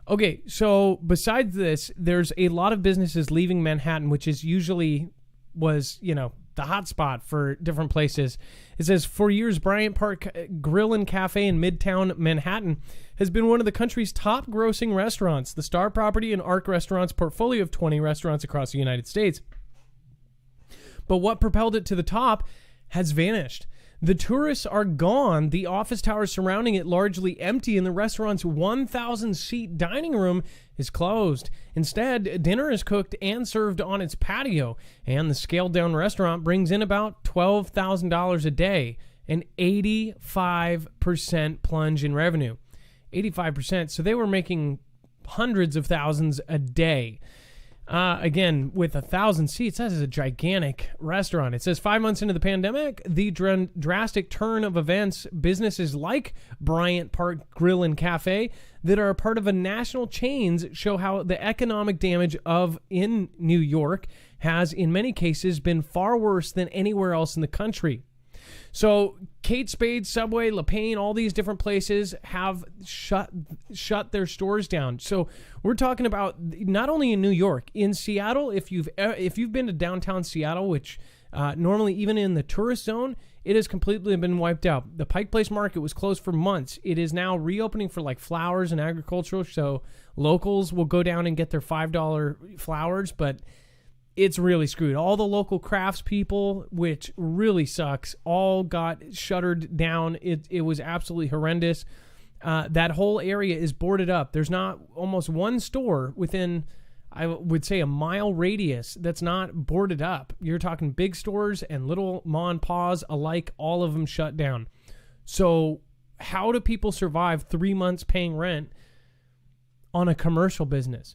Okay, so besides this, there's a lot of businesses leaving Manhattan, which is usually was, the hot spot for different places. It says, for years, Bryant Park Grill and Cafe in Midtown Manhattan has been one of the country's top grossing restaurants. The Star Property and Arc Restaurants portfolio of 20 restaurants across the United States. But what propelled it to the top has vanished. The tourists are gone, the office towers surrounding it largely empty, and the restaurant's 1,000-seat dining room is closed. Instead, dinner is cooked and served on its patio, and the scaled-down restaurant brings in about $12,000 a day, an 85% plunge in revenue. 85%, so they were making hundreds of thousands a day. Again, with 1,000 seats, that is a gigantic restaurant. It says 5 months into the pandemic, the drastic turn of events, businesses like Bryant Park Grill and Cafe that are a part of a national chains show how the economic damage in New York has, in many cases, been far worse than anywhere else in the country. So Kate Spade, Subway, Le Pen, all these different places have shut their stores down. So we're talking about not only in New York, in Seattle. If you've been to downtown Seattle, which normally even in the tourist zone, it has completely been wiped out. The Pike Place Market was closed for months. It is now reopening for like flowers and agricultural. So locals will go down and get their $5 flowers, but it's really screwed. All the local crafts people, which really sucks, all got shuttered down. It was absolutely horrendous. That whole area is boarded up. There's not almost one store within, I would say, a mile radius that's not boarded up. You're talking big stores and little ma and pa's alike, all of them shut down. So how do people survive 3 months paying rent on a commercial business?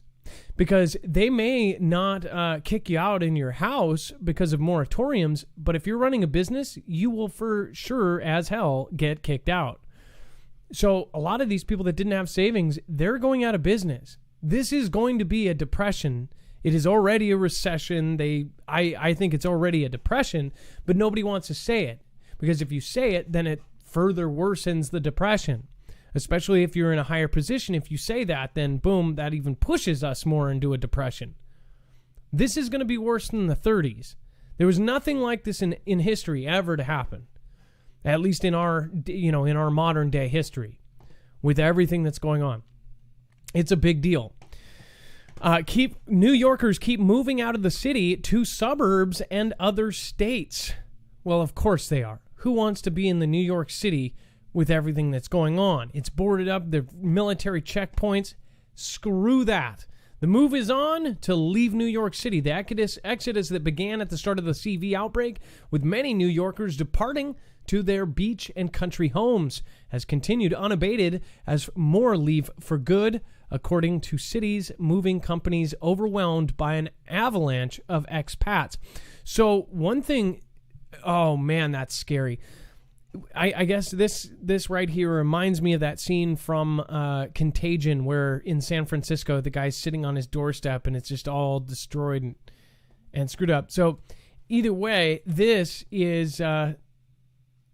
Because they may not kick you out in your house because of moratoriums, but if you're running a business, you will for sure as hell get kicked out. So a lot of these people that didn't have savings, they're going out of business. This is going to be a depression. It is already a recession. I think it's already a depression, but nobody wants to say it. Because if you say it, then it further worsens the depression. Especially if you're in a higher position. If you say that, then boom, that even pushes us more into a depression. This is going to be worse than the 30s. There was nothing like this in history ever to happen. At least in our modern day history, with everything that's going on. It's a big deal. New Yorkers keep moving out of the city to suburbs and other states. Well, of course they are. Who wants to be in the New York City with everything that's going on? It's boarded up. The military checkpoints. Screw that. The move is on to leave New York City. The exodus that began at the start of the CV outbreak, with many New Yorkers departing to their beach and country homes, has continued unabated as more leave for good, according to cities moving companies overwhelmed by an avalanche of expats. So one thing, oh man, that's scary. I guess this right here reminds me of that scene from Contagion, where in San Francisco, the guy's sitting on his doorstep and it's just all destroyed and screwed up. So either way, this is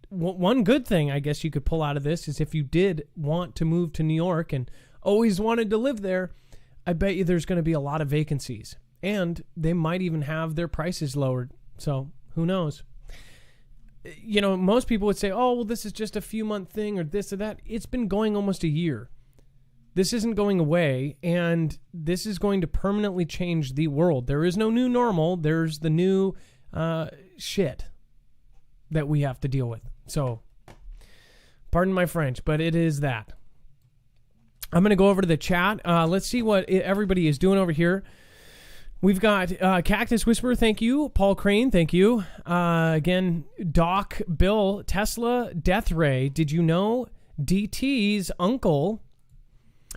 one good thing I guess you could pull out of this is if you did want to move to New York and always wanted to live there, I bet you there's going to be a lot of vacancies. And they might even have their prices lowered. So who knows? Most people would say, oh, well, this is just a few month thing or this or that. It's been going almost a year. This isn't going away, and this is going to permanently change the world. There is no new normal. There's the new shit that we have to deal with. So, pardon my French, but it is that. I'm going to go over to the chat. Let's see what everybody is doing over here. We've got Cactus Whisperer, thank you. Paul Crane, thank you. Again, Doc, Bill, Tesla, Death Ray. Did you know DT's uncle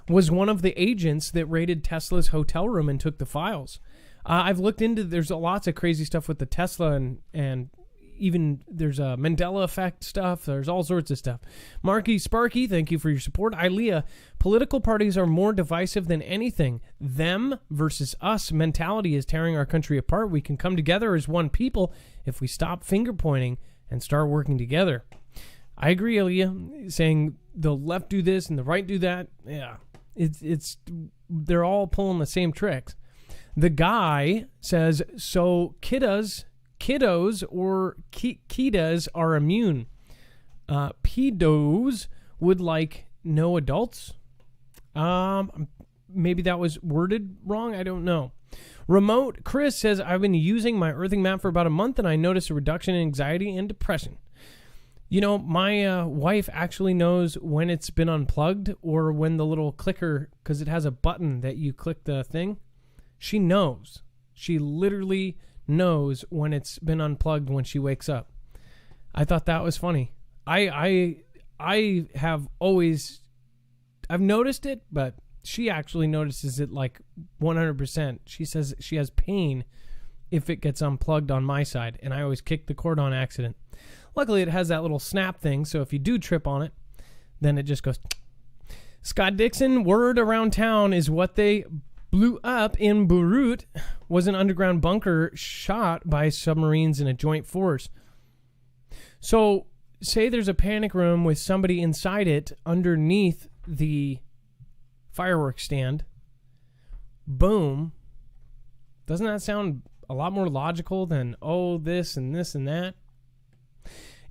was one of the agents that raided Tesla's hotel room and took the files? I've looked into, there's lots of crazy stuff with the Tesla and even there's a Mandela effect stuff. There's all sorts of stuff. Marky Sparky, thank you for your support. Ilea, political parties are more divisive than anything. Them versus us mentality is tearing our country apart. We can come together as one people if we stop finger pointing and start working together. I agree, Ilea, saying the left do this and the right do that. Yeah, it's they're all pulling the same tricks. The guy says, so kiddos or kiddas are immune. Pedos would like no adults. Maybe that was worded wrong. I don't know. Remote Chris says, I've been using my earthing map for about a month and I noticed a reduction in anxiety and depression. You know, my wife actually knows when it's been unplugged or when the little clicker, because it has a button that you click the thing. She knows. She literally knows when it's been unplugged when she wakes up. I thought that was funny. I have always, I've noticed it, but she actually notices it like 100%. She says she has pain if it gets unplugged on my side, and I always kick the cord on accident. Luckily, it has that little snap thing, so if you do trip on it, then it just goes. Scott Dixon, word around town is what they blew up in Beirut was an underground bunker shot by submarines in a joint force. So, say there's a panic room with somebody inside it underneath the fireworks stand. Boom. Doesn't that sound a lot more logical than, oh, this and this and that?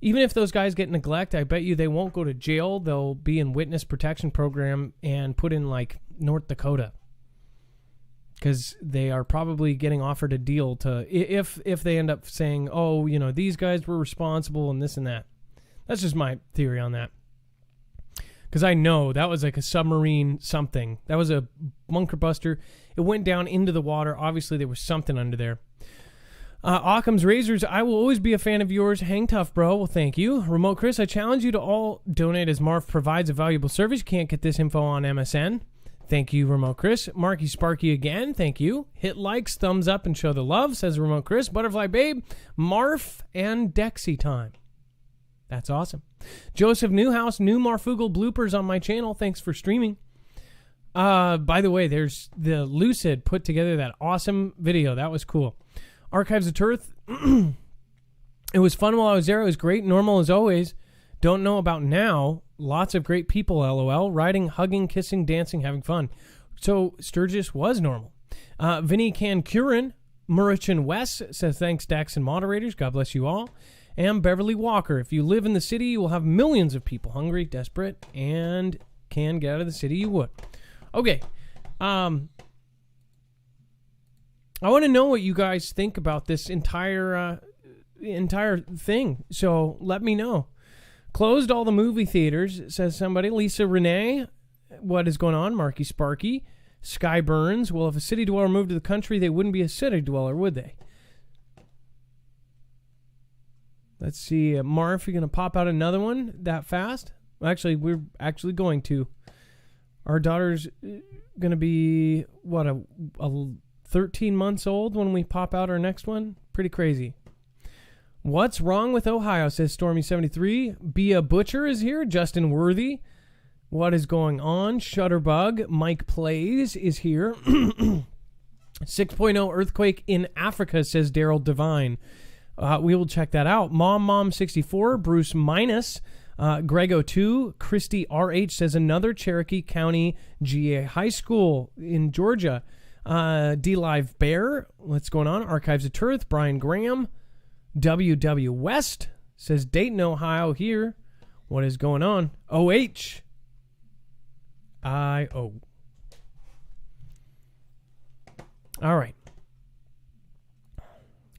Even if those guys get neglect, I bet you they won't go to jail. They'll be in witness protection program and put in like North Dakota. Because they are probably getting offered a deal to, if they end up saying, oh, you know, these guys were responsible and this and that. That's just my theory on that. Because I know that was like a submarine something. That was a bunker buster. It went down into the water. Obviously, there was something under there. Occam's Razors, I will always be a fan of yours. Hang tough, bro. Well, thank you. Remote Chris, I challenge you to all donate as Marf provides a valuable service. You can't get this info on MSN. Thank you, Remote Chris. Marky Sparky again, thank you. Hit likes, thumbs up, and show the love, says Remote Chris. Butterfly Babe, Marf and Dexy time. That's awesome. Joseph Newhouse, new Marfoogle bloopers on my channel. Thanks for streaming. By the way, there's the Lucid put together that awesome video. That was cool. Archives of Turth. It was fun while I was there. It was great. Normal as always. Don't know about now. Lots of great people, LOL. Riding, hugging, kissing, dancing, having fun. So Sturgis was normal. Vinny Cancurin, Murichin West says thanks, Dax and moderators. God bless you all. And Beverly Walker. If you live in the city, you will have millions of people hungry, desperate, and can get out of the city. You would. Okay. I want to know what you guys think about this entire thing. So let me know. Closed all the movie theaters, says somebody. Lisa Renee, what is going on? Marky Sparky. Sky Burns. Well, if a city dweller moved to the country, they wouldn't be a city dweller, would they? Let's see. Marf, you going to pop out another one that fast? Actually, we're actually going to. Our daughter's going to be, what, a 13 months old when we pop out our next one? Pretty crazy. What's wrong with Ohio, says Stormy73. Be a Butcher is here. Justin Worthy. What is going on? Shutterbug. Mike Plays is here. 6.0 earthquake in Africa, says Daryl Devine. We will check that out. Mom64. Bruce Minus. Grego2. Christy RH says another Cherokee County GA High School in Georgia. D-Live Bear. What's going on? Archives of Turth. Brian Graham. WW West says Dayton, Ohio here. What is going on? OHIO. All right.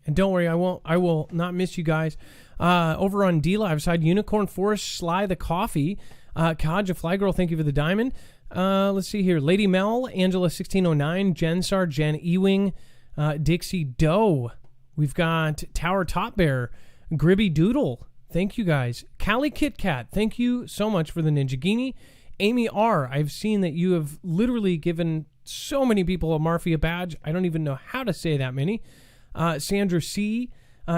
And don't worry, I will not miss you guys. Over on D-Live side, Unicorn Forest, Sly the Coffee, Kaja Flygirl, thank you for the diamond. Let's see here. Lady Mel, Angela 1609, Jensar, Jen Ewing, Dixie Doe. We've got Tower Top Bear, Gribby Doodle. Thank you guys. Callie Kit Kat, thank you so much for the Ninja Genie. Amy R, I've seen that you have literally given so many people a Marfia badge. I don't even know how to say that many. Sandra C,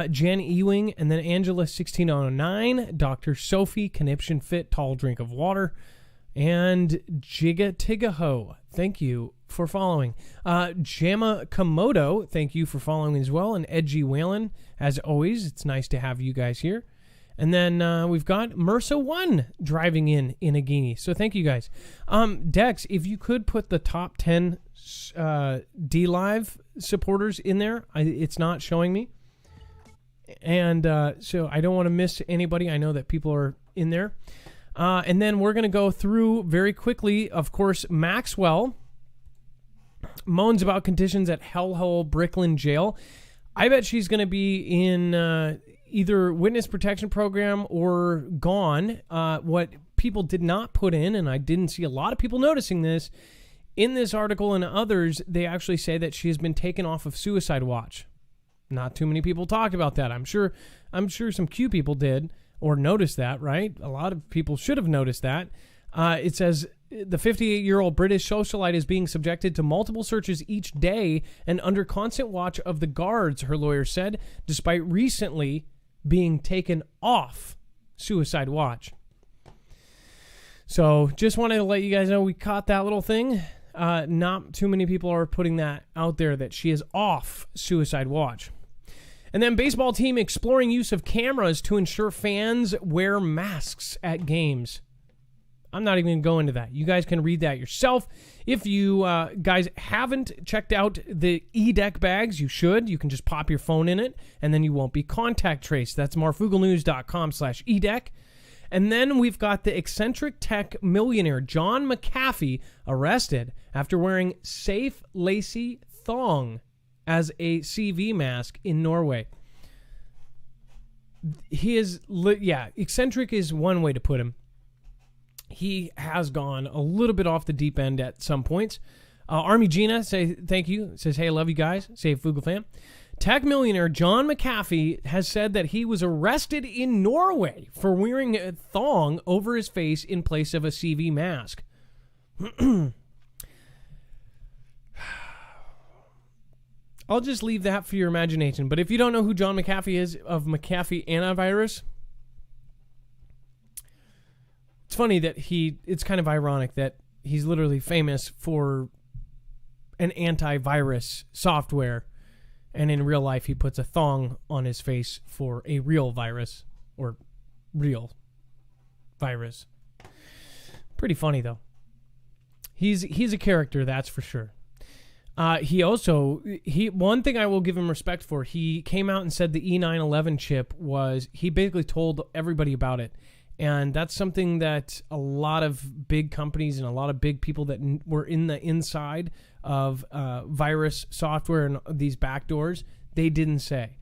Jen Ewing, and then Angela 1609, Dr. Sophie, Conniption Fit, Tall Drink of Water, and Jigga Tigaho. Thank you for following. Jama Komodo, thank you for following as well. And Edgy Whalen, as always, it's nice to have you guys here. And then we've got MRSA1 driving in Agini. So thank you guys. Dex, if you could put the top 10 D-Live supporters in there. It's not showing me. And so I don't want to miss anybody. I know that people are in there. And then we're going to go through very quickly. Of course, Maxwell moans about conditions at Hellhole Brickland Jail. I bet she's going to be in either witness protection program or gone. What people did not put in, and I didn't see a lot of people noticing this, in this article and others, they actually say that she has been taken off of suicide watch. Not too many people talked about that. I'm sure some Q people did or noticed that, right? A lot of people should have noticed that. It says the 58-year-old British socialite is being subjected to multiple searches each day and under constant watch of the guards, her lawyer said, despite recently being taken off suicide watch. So just wanted to let you guys know we caught that little thing. Not too many people are putting that out there that she is off suicide watch. And then baseball team exploring use of cameras to ensure fans wear masks at games. I'm not even going to go into that. You guys can read that yourself. If you guys haven't checked out the eDeck bags, you should. You can just pop your phone in it, and then you won't be contact traced. That's marfooglenews.com/eDeck. And then we've got the eccentric tech millionaire John McAfee arrested after wearing safe lacy thong as a CV mask in Norway. He is, eccentric is one way to put him. He has gone a little bit off the deep end at some points. Army Gina, say thank you. Says, hey, I love you guys. Say Foogle fam. Tech millionaire John McAfee has said that he was arrested in Norway for wearing a thong over his face in place of a CV mask. I'll just leave that for your imagination. But if you don't know who John McAfee is of McAfee Antivirus, it's funny that it's kind of ironic that he's literally famous for an antivirus software, and in real life he puts a thong on his face for a real virus, or real virus. Pretty funny though. He's a character, that's for sure. One thing I will give him respect for, he came out and said the E911 chip he basically told everybody about it. And that's something that a lot of big companies and a lot of big people that were in the inside of virus software and these backdoors, they didn't say.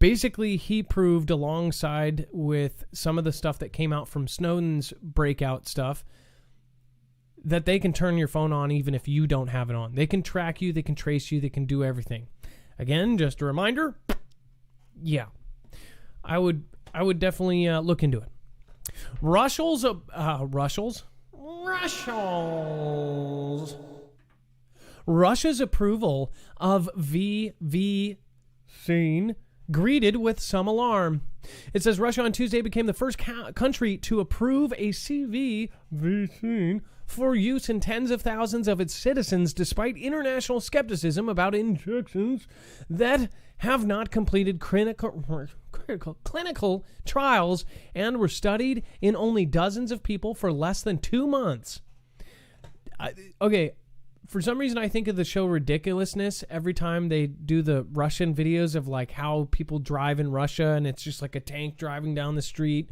Basically, he proved alongside with some of the stuff that came out from Snowden's breakout stuff that they can turn your phone on even if you don't have it on. They can track you, they can trace you, they can do everything. Again, just a reminder, yeah, I would definitely look into it. Russia's approval of VV scene greeted with some alarm. It says Russia on Tuesday became the first country to approve a CV vaccine for use in tens of thousands of its citizens, despite international skepticism about injections that have not completed clinical trials and were studied in only dozens of people for less than 2 months. Okay, for some reason I think of the show Ridiculousness every time they do the Russian videos of like how people drive in Russia and it's just like a tank driving down the street,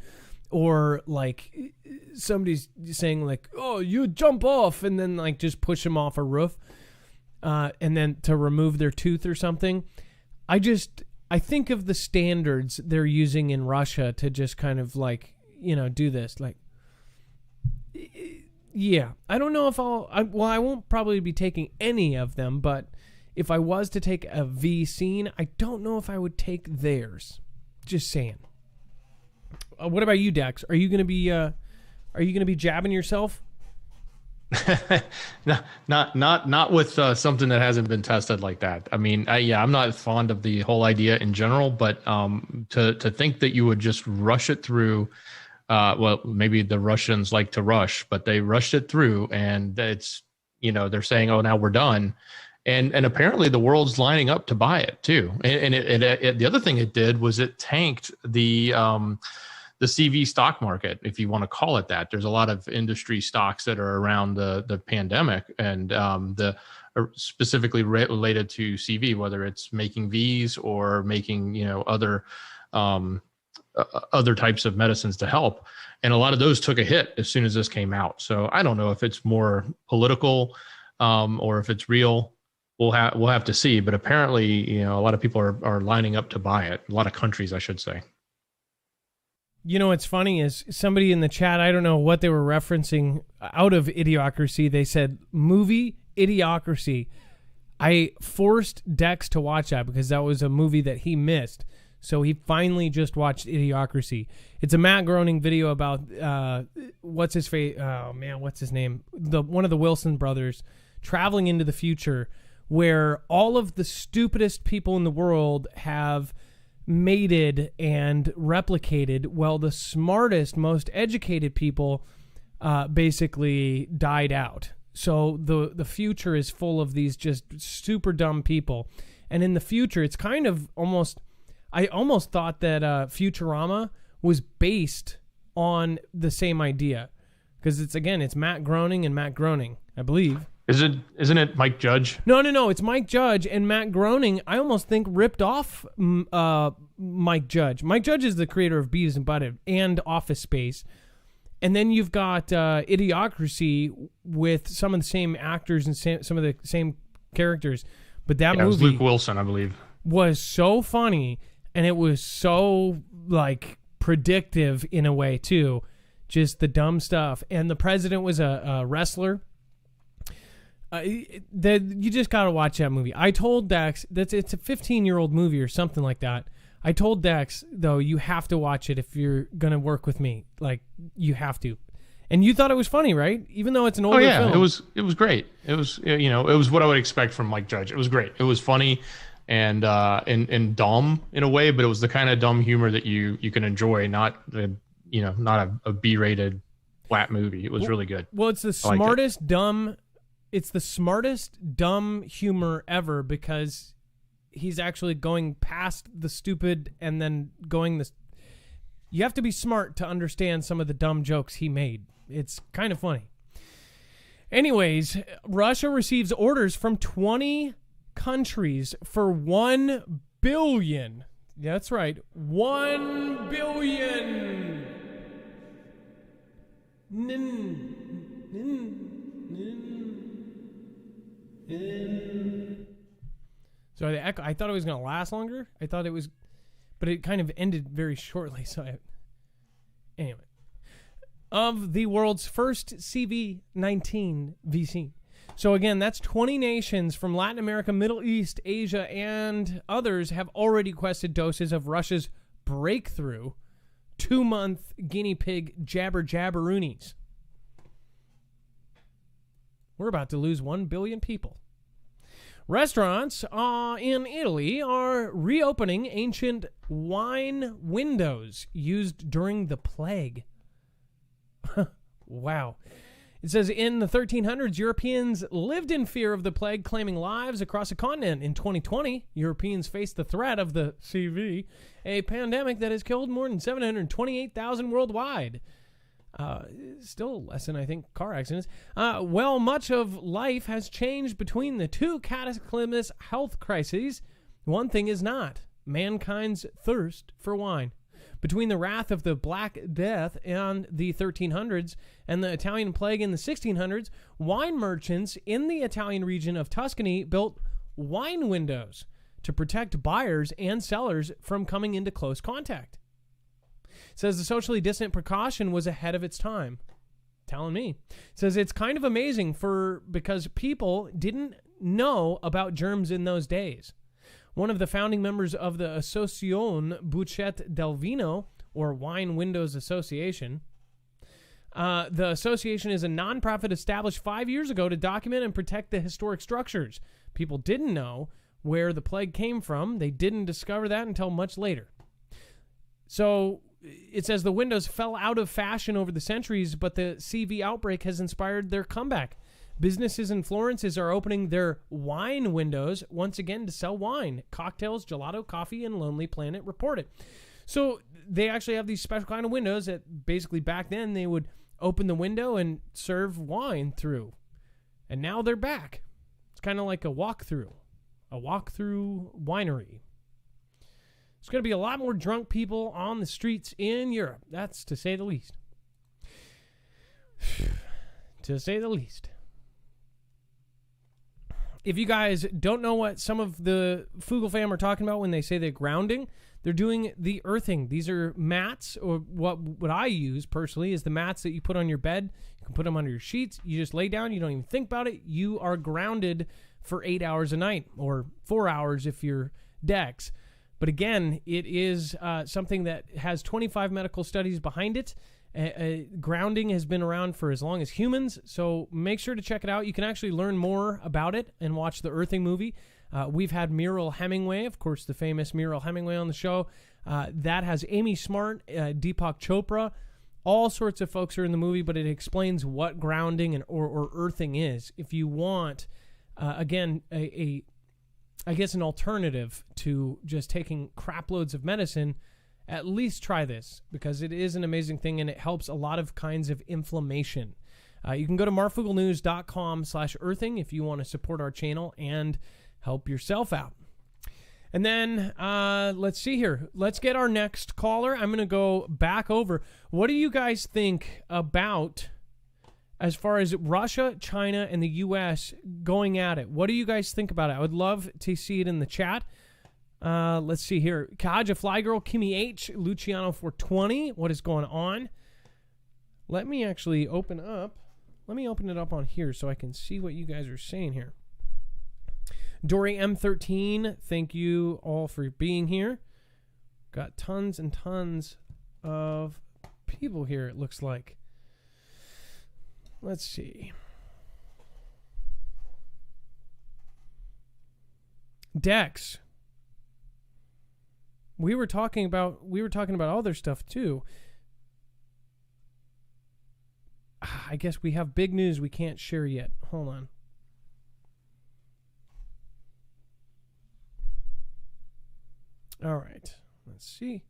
or like somebody's saying like, oh, you jump off, and then like just push them off a roof and then to remove their tooth or something. I think of the standards they're using in Russia to just kind of like, do this. Like, yeah, I don't know if I won't probably be taking any of them, but if I was to take a V scene, I don't know if I would take theirs. Just saying. What about you, Dex? Are you gonna be jabbing yourself? Not with something that hasn't been tested like that. I mean, I'm not fond of the whole idea in general, but to think that you would just rush it through, well, maybe the Russians like to rush, but they rushed it through, and it's, they're saying, oh, now we're done, and apparently the world's lining up to buy it too. And the other thing it did was it tanked the CV stock market, if you want to call it that. There's a lot of industry stocks that are around the pandemic, and specifically related to CV, whether it's making Vs or making other types of medicines to help. And a lot of those took a hit as soon as this came out. So I don't know if it's more political or if it's real. We'll have to see. But apparently, a lot of people are lining up to buy it. A lot of countries, I should say. What's funny is somebody in the chat, I don't know what they were referencing out of Idiocracy. They said, movie Idiocracy. I forced Dex to watch that because that was a movie that he missed. So he finally just watched Idiocracy. It's a Matt Groening video about, what's his name? One of the Wilson brothers traveling into the future, where all of the stupidest people in the world have mated and replicated, while the smartest, most educated people basically died out. So the future is full of these just super dumb people. And in the future, it's kind of I almost thought that Futurama was based on the same idea. Because it's Matt Groening and Matt Groening, I believe. Isn't it Mike Judge? No. It's Mike Judge, and Matt Groening, I almost think, ripped off Mike Judge. Mike Judge is the creator of Beavis and Butthead and Office Space. And then you've got Idiocracy with some of the same actors and some of the same characters. But that movie... It was Luke Wilson, I believe. Was so funny, and it was so, predictive in a way, too. Just the dumb stuff. And the president was a wrestler. You just got to watch that movie. I told Dex that it's a 15-year-old movie or something like that. I told Dex, though, you have to watch it if you're going to work with me. You have to. And you thought it was funny, right? Even though it's an older film. It was great. It was, it was what I would expect from Mike Judge. It was great. It was funny and dumb in a way, but it was the kind of dumb humor that you can enjoy, not a B-rated flat movie. It was really good. Well, it's the smartest dumb... It's the smartest dumb humor ever, because he's actually going past the stupid and then going this. You have to be smart to understand some of the dumb jokes he made. It's kind of funny. Anyways, Russia receives orders from 20 countries for 1 billion. That's right, 1 billion. So I thought it was going to last longer. I thought it was, but it kind of ended very shortly. Anyway, of the world's first CV-19 vaccine. So again, that's 20 nations from Latin America, Middle East, Asia, and others have already requested doses of Russia's breakthrough 2-month guinea pig jabber-jabberoonies. We're about to lose 1 billion people. Restaurants in Italy are reopening ancient wine windows used during the plague. Wow. It says in the 1300s, Europeans lived in fear of the plague, claiming lives across a continent. In 2020, Europeans faced the threat of the CV, a pandemic that has killed more than 728,000 worldwide. Still less than, I think, car accidents. Well, much of life has changed between the two cataclysmic health crises. One thing is not: mankind's thirst for wine. Between the wrath of the Black Death in the 1300s and the Italian plague in the 1600s, wine merchants in the Italian region of Tuscany built wine windows to protect buyers and sellers from coming into close contact. Says the socially distant precaution was ahead of its time. Telling me. Says it's kind of amazing because people didn't know about germs in those days. One of the founding members of the Associazione Buchet del Vino, or Wine Windows Association, The association is a nonprofit established 5 years ago to document and protect the historic structures. People didn't know where the plague came from. They didn't discover that until much later. So it says the windows fell out of fashion over the centuries, but the CV outbreak has inspired their comeback. Businesses in Florence are opening their wine windows once again to sell wine. Cocktails, gelato, coffee, and Lonely Planet reported. So they actually have these special kind of windows that basically back then they would open the window and serve wine through. And now they're back. It's kind of like a walkthrough winery. There's going to be a lot more drunk people on the streets in Europe. That's to say the least. To say the least. If you guys don't know what some of the Foogle fam are talking about when they say they're grounding, they're doing the earthing. These are mats, or what I use personally is the mats that you put on your bed. You can put them under your sheets. You just lay down. You don't even think about it. You are grounded for 8 hours a night, or 4 hours if you're Dex. But again, it is something that has 25 medical studies behind it. Grounding has been around for as long as humans, so make sure to check it out. You can actually learn more about it and watch the Earthing movie. We've had Muriel Hemingway, of course, the famous Muriel Hemingway on the show. That has Amy Smart, Deepak Chopra. All sorts of folks are in the movie, but it explains what grounding or earthing is. If you want, again, I guess an alternative to just taking crap loads of medicine, at least try this, because it is an amazing thing and it helps a lot of kinds of inflammation. You can go to marfooglenews.com/earthing if you want to support our channel and help yourself out. And then let's see here. Let's get our next caller. I'm going to go back over. What do you guys think about as far as Russia, China, and the U.S. going at it? What do you guys think about it? I would love to see it in the chat. Let's see here. Kaja Flygirl, Kimmy H, Luciano 420. What is going on? Let me actually open up. Let me open it up on here so I can see what you guys are saying here. Dory M13, thank you all for being here. Got tons and tons of people here, it looks like. Let's see. Dex. We were talking about other stuff too. I guess we have big news we can't share yet. Hold on. All right. Let's see.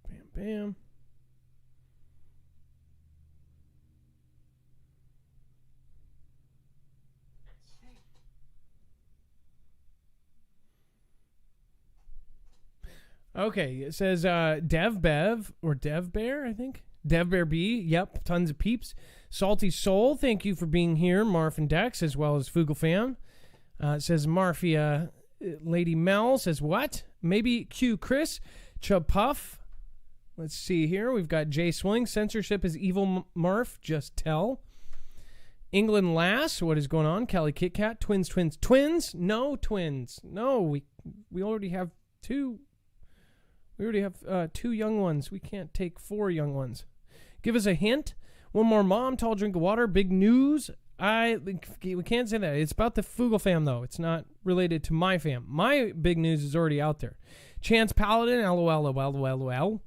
Bam, bam. Okay, it says DevBev, or DevBear, I think. DevBear B, yep, tons of peeps. Salty Soul, thank you for being here. Marf and Dex, as well as Foogle fam. It says Marfia, Lady Mel says what? Maybe Q Chris. Chub Puff. Let's see here. We've got Jay Swing. Censorship is evil, Marf. Just tell. England Lass. What is going on? Kelly Kit Kat. Twins. No twins. No, we already have two. We already have 2 young ones. We can't take 4 young ones. Give us a hint. One more mom. Tall drink of water. Big news. We can't say that. It's about the Foogle fam, though. It's not related to my fam. My big news is already out there. Chance Paladin. LOL.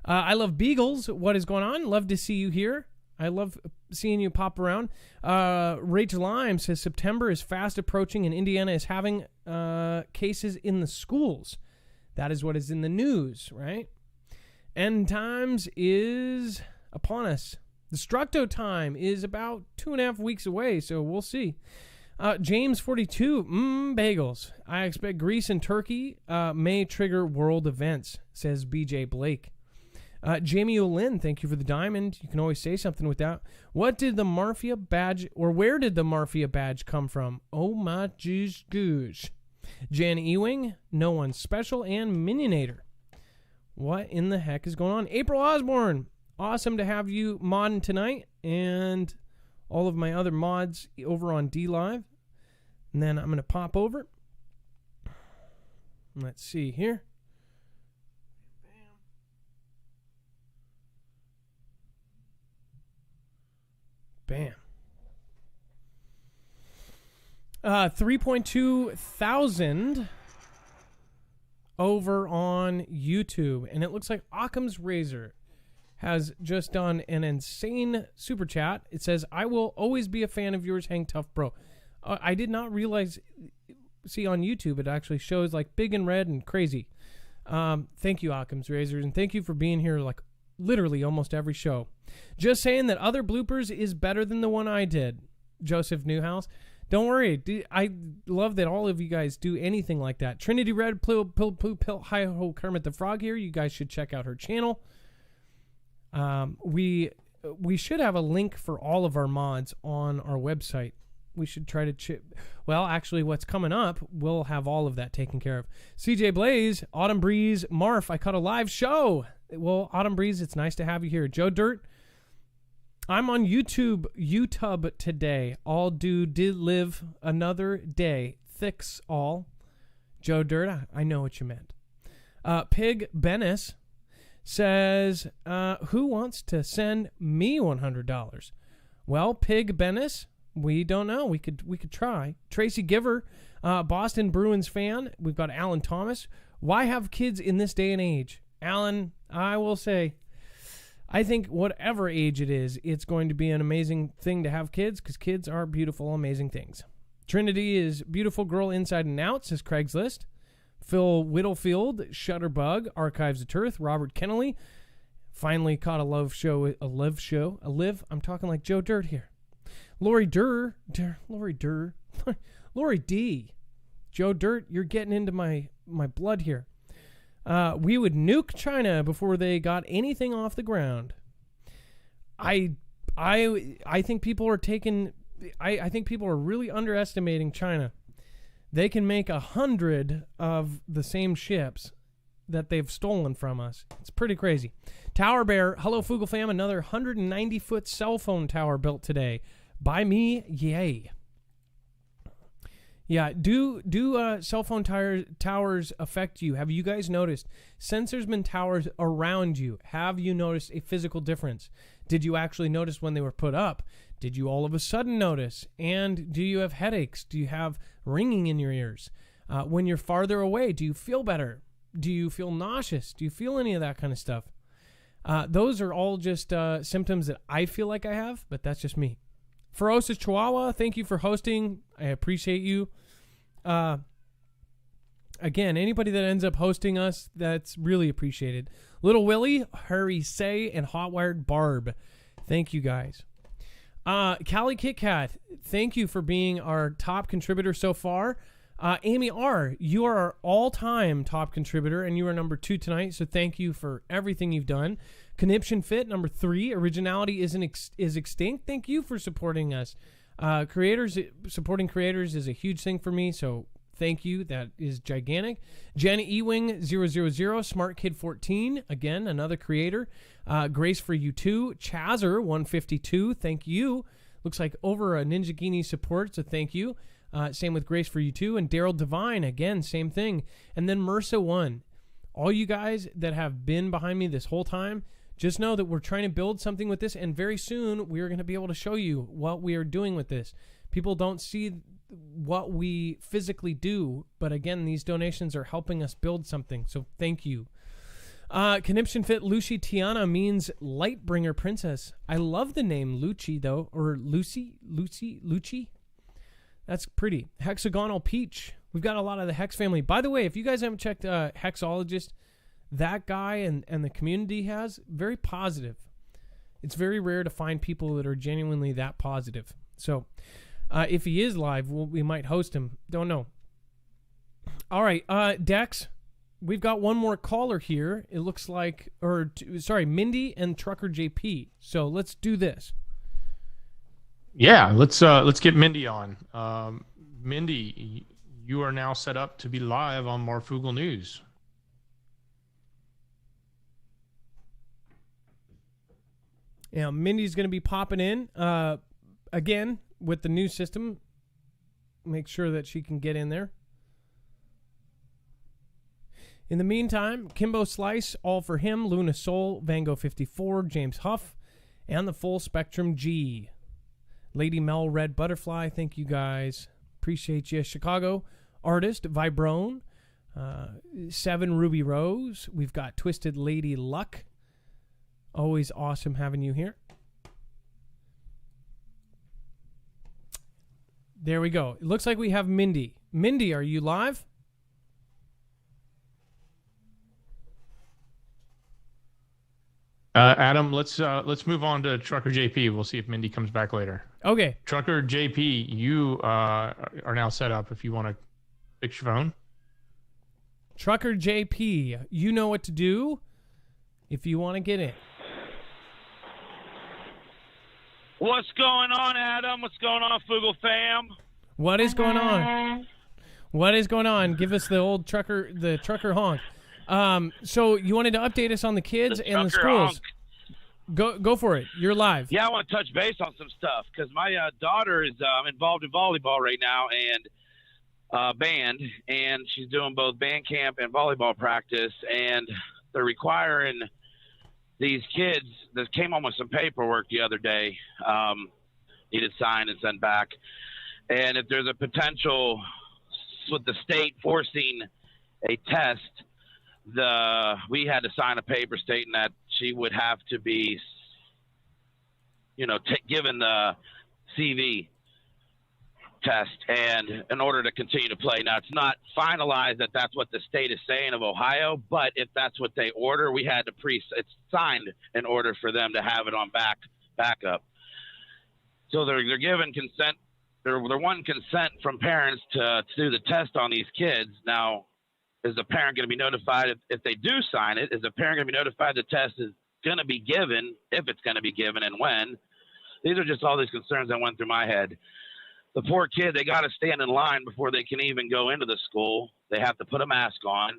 I love Beagles. What is going on? Love to see you here. I love seeing you pop around. Rachel Lime says September is fast approaching and Indiana is having cases in the schools. That is what is in the news, right? End times is upon us. The Structo time is about 2.5 weeks away, so we'll see. James 42, bagels. I expect Greece and Turkey may trigger world events, says BJ Blake. Jamie O'Lynn, thank you for the diamond. You can always say something with that. What did the Mafia badge, or where did the Mafia badge come from? Oh my goosh. Jan Ewing, No One Special, and Minionator. What in the heck is going on? April Osborne, awesome to have you modding tonight, and all of my other mods over on DLive. And then I'm going to pop over. Let's see here. 3.2 thousand over on YouTube. And it looks like Occam's Razor has just done an insane super chat. It says, I will always be a fan of yours, Hang Tough Bro. I did not realize, see on YouTube, it actually shows like big and red and crazy. Thank you, Occam's Razor, and thank you for being here like literally almost every show. Just saying that other bloopers is better than the one I did, Joseph Newhouse. Don't worry. I love that all of you guys do anything like that. Trinity Red, Pill, Hi Ho, Kermit the Frog here. You guys should check out her channel. We should have a link for all of our mods on our website. We should try to well, actually, what's coming up, we'll have all of that taken care of. CJ Blaze, Autumn Breeze, Marf, I caught a live show. Well, Autumn Breeze, it's nice to have you here. Joe Dirt, I'm on YouTube today. All did live another day. Thicks all. Joe Dirt, I know what you meant. Pig Bennis says, who wants to send me $100? Well, Pig Bennis, we don't know. We could try. Tracy Giver, Boston Bruins fan. We've got Alan Thomas. Why have kids in this day and age? Alan, I will say, I think whatever age it is, it's going to be an amazing thing to have kids because kids are beautiful, amazing things. Trinity is beautiful girl inside and out, says Craigslist. Phil Whittlefield, Shutterbug, Archives of Turth, Robert Kennelly. Finally caught a live show. I'm talking like Joe Dirt here. Lori D. Joe Dirt, you're getting into my blood here. We would nuke China before they got anything off the ground. I think people are I think people are really underestimating China. They can make 100 of the same ships that they've stolen from us. It's pretty crazy. Tower Bear, hello Foogle fam, another 190-foot cell phone tower built today. By me, yay. Yeah, do cell phone towers affect you? Have you guys noticed sensorsman towers around you? Have you noticed a physical difference? Did you actually notice when they were put up? Did you all of a sudden notice? And do you have headaches? Do you have ringing in your ears? When you're farther away, do you feel better? Do you feel nauseous? Do you feel any of that kind of stuff? Those are all just symptoms that I feel like I have, but that's just me. Ferocious Chihuahua, thank you for hosting. I appreciate you. Again, anybody that ends up hosting us, that's really appreciated. Little Willie, Harry Say, and Hotwired Barb, thank you guys. Callie Kit Kat, thank you for being our top contributor so far. Amy R., you are our all-time top contributor, and you are number 2 tonight, so thank you for everything you've done. Conniption Fit, number 3. Originality is extinct. Thank you for supporting us. Supporting creators is a huge thing for me, so thank you. That is gigantic. Jenna Ewing 000, Smart Kid 14, again, another creator. Grace for you too. Chazzer 152, thank you. Looks like over a Ninja Genie support, so thank you. Same with Grace for you too. And Daryl Devine, again, same thing. And then Mersa 1. All you guys that have been behind me this whole time, just know that we're trying to build something with this, and very soon we are going to be able to show you what we are doing with this. People don't see what we physically do, but again, these donations are helping us build something, so thank you. Conniption Fit Lucy Tiana means Lightbringer Princess. I love the name Lucci, though, or Lucy. That's pretty. Hexagonal Peach. We've got a lot of the Hex family. By the way, if you guys haven't checked Hexologist, that guy and the community has, very positive. It's very rare to find people that are genuinely that positive. So if he is live, we might host him. Don't know. All right, Dex, we've got one more caller here. It looks like, Mindy and Trucker JP. So let's do this. Yeah, let's get Mindy on. Mindy, you are now set up to be live on Marfoogle News. Yeah, Mindy's going to be popping in again with the new system. Make sure that she can get in there. In the meantime, Kimbo Slice, all for him, Luna Soul, Vango 54, James Huff, and the Full Spectrum G. Lady Mel Red Butterfly, thank you guys. Appreciate you. Chicago artist, Vibrone. 7 Ruby Rose. We've got Twisted Lady Luck. Always awesome having you here. There we go. It looks like we have Mindy. Mindy, are you live? Adam, let's move on to Trucker JP. We'll see if Mindy comes back later. Okay. Trucker JP, you are now set up if you want to fix your phone. Trucker JP, you know what to do if you want to get in. What's going on, Adam? What's going on, Foogle fam? What is going on? What is going on? Give us the old trucker honk. So you wanted to update us on the kids and the schools. Honk. Go for it. You're live. Yeah, I want to touch base on some stuff because my daughter is involved in volleyball right now and band, and she's doing both band camp and volleyball practice, and they're requiring these kids that came home with some paperwork the other day, needed signed and sent back. And if there's a potential with the state forcing a test, we had to sign a paper stating that she would have to be, given the CV test, and in order to continue to play. Now, it's not finalized that that's what the state is saying of Ohio, but if that's what they order, we had to it's signed in order for them to have it on backup. So they're given consent. They're wanting consent from parents to do the test on these kids. Now, is the parent going to be notified if they do sign it? Is the parent going to be notified the test is going to be given, if it's going to be given, and when? These are just all these concerns that went through my head. The poor kid, they got to stand in line before they can even go into the school. They have to put a mask on.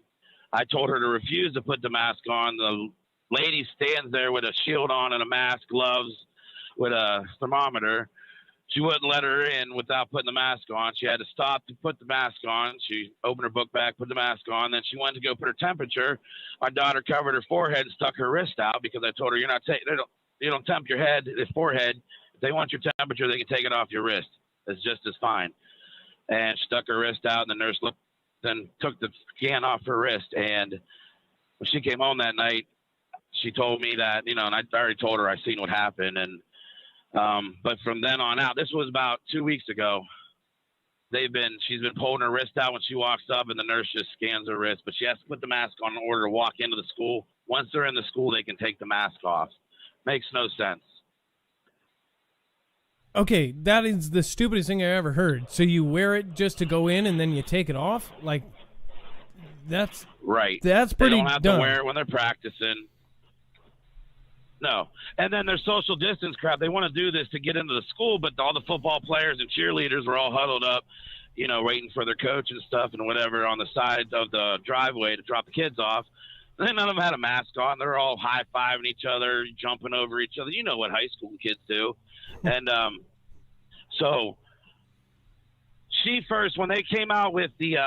I told her to refuse to put the mask on. The lady stands there with a shield on and a mask, gloves, with a thermometer. She wouldn't let her in without putting the mask on. She had to stop to put the mask on. She opened her book bag, put the mask on. Then she went to go put her temperature. My daughter covered her forehead and stuck her wrist out because I told her, you don't temp your head, the forehead. If they want your temperature, they can take it off your wrist. It's just as fine. And she stuck her wrist out, and the nurse then took the can off her wrist. And when she came home that night, she told me that, and I already told her I seen what happened. And but from then on out, this was about 2 weeks ago, she's been pulling her wrist out when she walks up, and the nurse just scans her wrist. But she has to put the mask on in order to walk into the school. Once they're in the school, they can take the mask off. Makes no sense. Okay, that is the stupidest thing I ever heard. So you wear it just to go in and then you take it off? Like, that's... Right. That's pretty dumb. They don't have to wear it when they're practicing. No. And then their social distance crap. They want to do this to get into the school, but all the football players and cheerleaders were all huddled up, waiting for their coach and stuff and whatever on the side of the driveway to drop the kids off. And then none of them had a mask on. They're all high-fiving each other, jumping over each other. You know what high school kids do. And so she first, when they came out with taking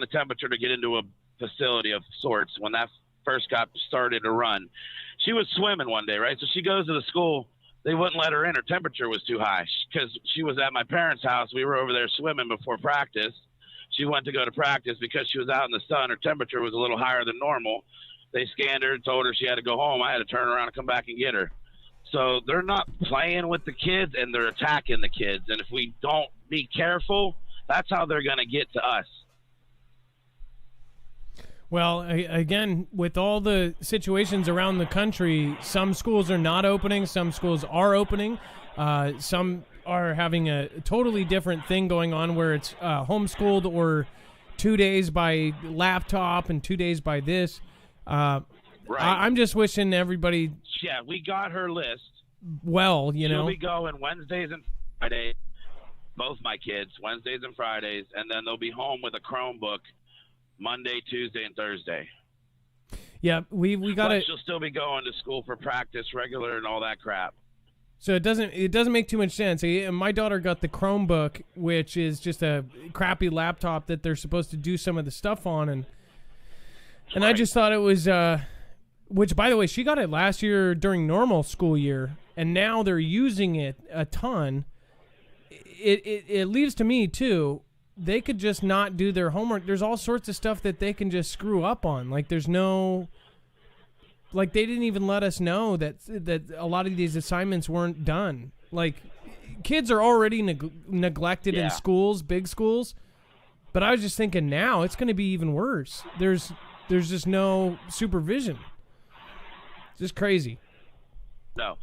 the temperature to get into a facility of sorts, when that first got started to run, she was swimming one day, right? So she goes to the school. They wouldn't let her in. Her temperature was too high because she was at my parents' house. We were over there swimming before practice. She went to go to practice because she was out in the sun. Her temperature was a little higher than normal. They scanned her and told her she had to go home. I had to turn around and come back and get her. So they're not playing with the kids, and they're attacking the kids. And if we don't be careful, that's how they're going to get to us. Well, again, with all the situations around the country, some schools are not opening, some schools are opening. Some are having a totally different thing going on where it's homeschooled or 2 days by laptop and 2 days by this. Right. I'm just wishing everybody... Yeah, we got her list. Well, She'll be going Wednesdays and Fridays, both my kids, Wednesdays and Fridays, and then they'll be home with a Chromebook Monday, Tuesday, and Thursday. Yeah, we got to... She'll still be going to school for practice, regular, and all that crap. So it doesn't make too much sense. My daughter got the Chromebook, which is just a crappy laptop that they're supposed to do some of the stuff on, and right. I just thought it was... which, by the way, she got it last year during normal school year, and now they're using it a ton. it leaves to me too. They could just not do their homework. There's all sorts of stuff that they can just screw up on. Like there's no, like they didn't even let us know that a lot of these assignments weren't done. Like kids are already neglected in schools, big schools. But I was just thinking now it's going to be even worse. There's just no supervision. It's just crazy. No.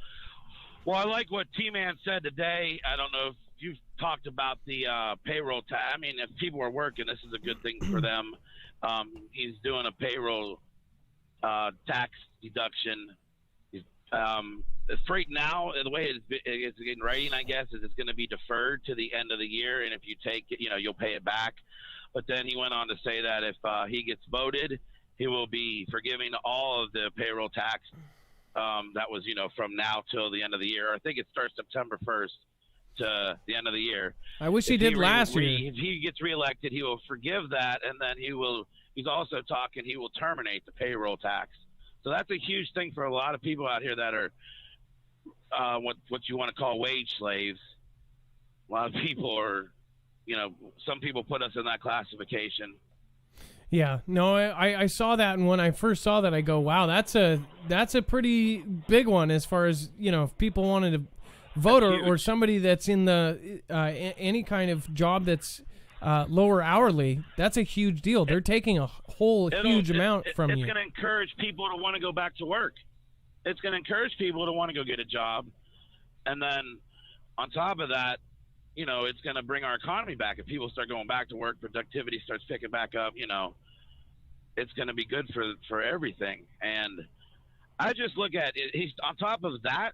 Well, I like what T-Man said today. I don't know if you've talked about the payroll tax. I mean, if people are working, this is a good thing for them. He's doing a payroll tax deduction. Right now, the way it's getting writing, I guess, is it's going to be deferred to the end of the year, and if you take it, you'll pay it back. But then he went on to say that if he gets voted, he will be forgiving all of the payroll tax that was, from now till the end of the year. I think it starts September 1st to the end of the year. I wish he did last year. If he gets reelected, he will forgive that, and then he's also talking he will terminate the payroll tax. So that's a huge thing for a lot of people out here that are what you want to call wage slaves. A lot of people are, some people put us in that classification. Yeah, no, I saw that, and when I first saw that, I go, wow, that's a pretty big one as far as, if people wanted to vote or somebody that's in the any kind of job that's lower hourly, that's a huge deal. They're taking a whole huge amount from you. It's going to encourage people to want to go back to work. It's going to encourage people to want to go get a job. And then on top of that, it's going to bring our economy back. If people start going back to work, productivity starts picking back up, it's going to be good for everything. And I just look at it. He's on top of that,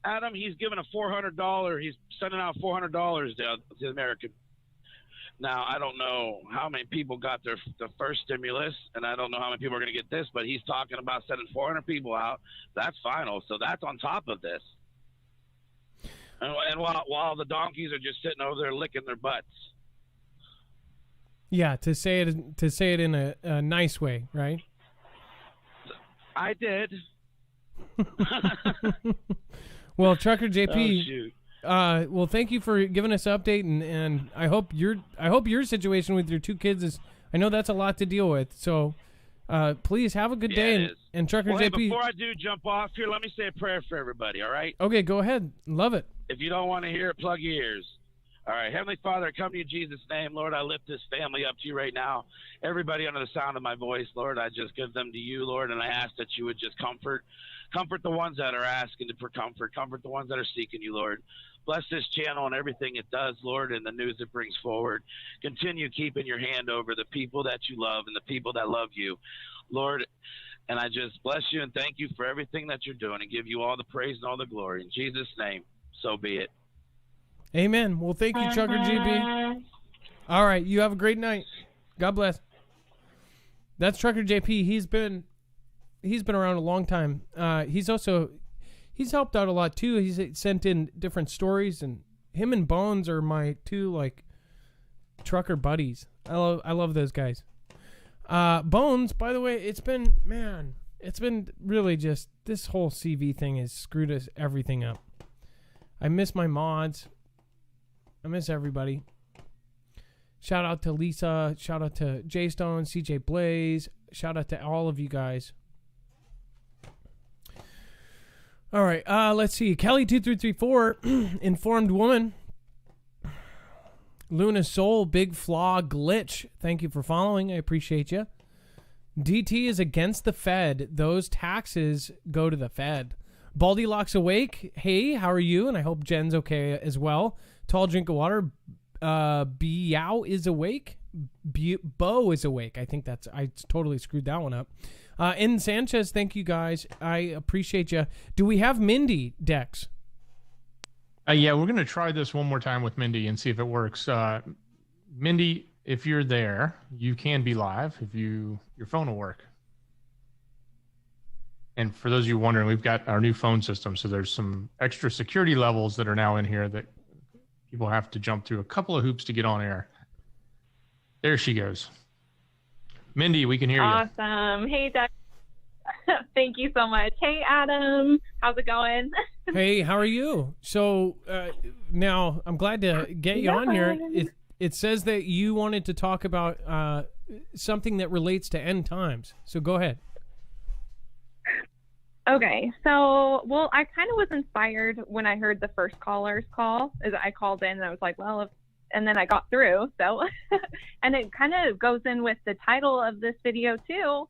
Adam, he's given he's sending out $400 to the American. Now, I don't know how many people got the first stimulus, and I don't know how many people are going to get this, but he's talking about sending 400 people out. That's final. So that's on top of this. And while the donkeys are just sitting over there licking their butts. Yeah, to say it in a nice way, right? I did. Well, Trucker JP. Oh, shoot. Well, thank you for giving us an update, and I hope your situation with your two kids is. I know that's a lot to deal with. So, please have a good day. And Trucker JP. Hey, before I do jump off here, let me say a prayer for everybody. All right. Okay, go ahead. Love it. If you don't want to hear it, plug your ears. All right. Heavenly Father, I come to you in Jesus' name. Lord, I lift this family up to you right now. Everybody under the sound of my voice, Lord, I just give them to you, Lord, and I ask that you would just comfort the ones that are asking for comfort the ones that are seeking you, Lord. Bless this channel and everything it does, Lord, and the news it brings forward. Continue keeping your hand over the people that you love and the people that love you, Lord. And I just bless you and thank you for everything that you're doing and give you all the praise and all the glory. In Jesus' name, so be it. Amen. Well, thank you, Trucker JP. All right. You have a great night. God bless. That's Trucker JP. He's been around a long time. He's helped out a lot too. He's sent in different stories, and him and Bones are my two trucker buddies. I love those guys. Bones, by the way, it's been really just this whole CV thing has screwed everything up. I miss my mods. I miss everybody. Shout out to Lisa. Shout out to J Stone, CJ Blaze. Shout out to all of you guys. All right, let's see. Kelly2334, informed woman. Luna Soul, Big Flaw, Glitch. Thank you for following. I appreciate you. DT is against the Fed. Those taxes go to the Fed. Baldy Locks Awake. Hey, how are you? And I hope Jen's okay as well. Tall drink of water. Biao is awake. Bo is awake. I think I totally screwed that one up. In Sanchez, thank you guys. I appreciate you. Do we have Mindy, Dex? Yeah, we're going to try this one more time with Mindy and see if it works. Mindy, if you're there, you can be live if your phone will work. And for those of you wondering, we've got our new phone system, so there's some extra security levels that are now in here that people have to jump through a couple of hoops to get on air. There she goes. Mindy, we can hear you. Awesome. Hey, Dex. Thank you so much. Hey, Adam. How's it going? Hey, how are you? So now I'm glad to get you on here. It says that you wanted to talk about something that relates to end times. So go ahead. Okay, so, well, I kind of was inspired when I heard the first caller's call. As I called in, and I was like, well, and then I got through, so. And it kind of goes in with the title of this video, too,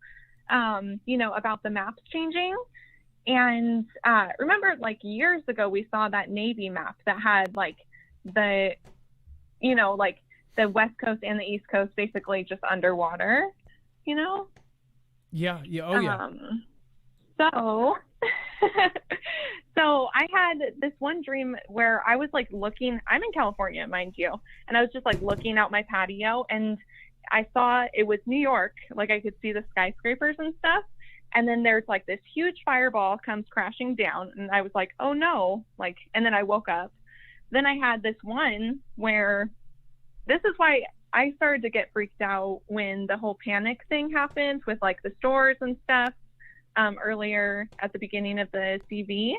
about the maps changing. And remember, like, years ago, we saw that Navy map that had, like, the West Coast and the East Coast basically just underwater, Yeah. Oh, yeah. So I had this one dream where I was like looking, I'm in California, mind you, and I was just like looking out my patio and I saw it was New York, like I could see the skyscrapers and stuff. And then there's like this huge fireball comes crashing down and I was like, oh no, like, and then I woke up. Then I had this one where this is why I started to get freaked out when the whole panic thing happened with like the stores and stuff. Earlier at the beginning of the CV,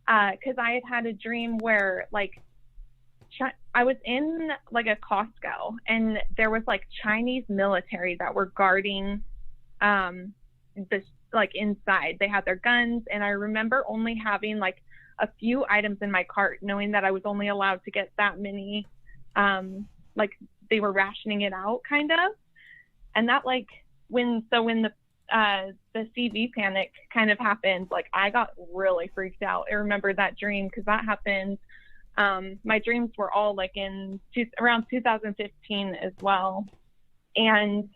because I had a dream where like I was in like a Costco and there was like Chinese military that were guarding this like inside. They had their guns and I remember only having like a few items in my cart, knowing that I was only allowed to get that many. Like they were rationing it out kind of, and that like when the CV panic kind of happened, like I got really freaked out. I remember that dream because that happened. My dreams were all like around 2015 as well. And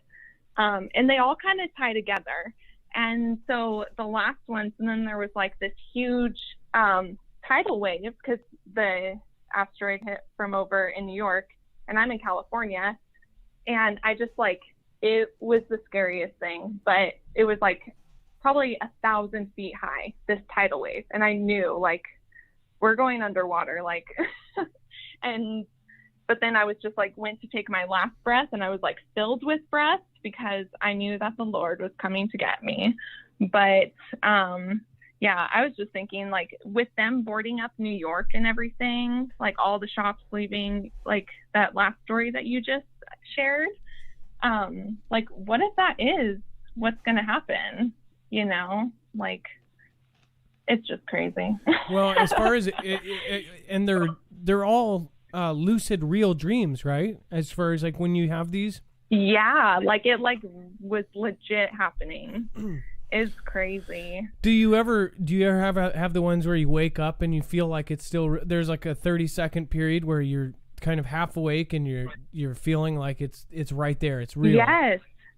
they all kind of tie together. And so the last ones, and then there was like this huge tidal wave because the asteroid hit from over in New York and I'm in California. And I just like, it was the scariest thing, but it was like probably 1,000 feet high, this tidal wave. And I knew like we're going underwater, like, but then I was just like, went to take my last breath and I was like filled with breath because I knew that the Lord was coming to get me. But, yeah, I was just thinking like with them boarding up New York and everything, like all the shops leaving, like that last story that you just shared. Like, what if that is what's going to happen? Like, it's just crazy. Well, as far as and they're all lucid real dreams, right? As far as like when you have these. Yeah, like it like was legit happening. It's crazy. Do you ever have the ones where you wake up and you feel like it's still there's like a 30-second period where you're kind of half awake and you're feeling like it's right there, it's real?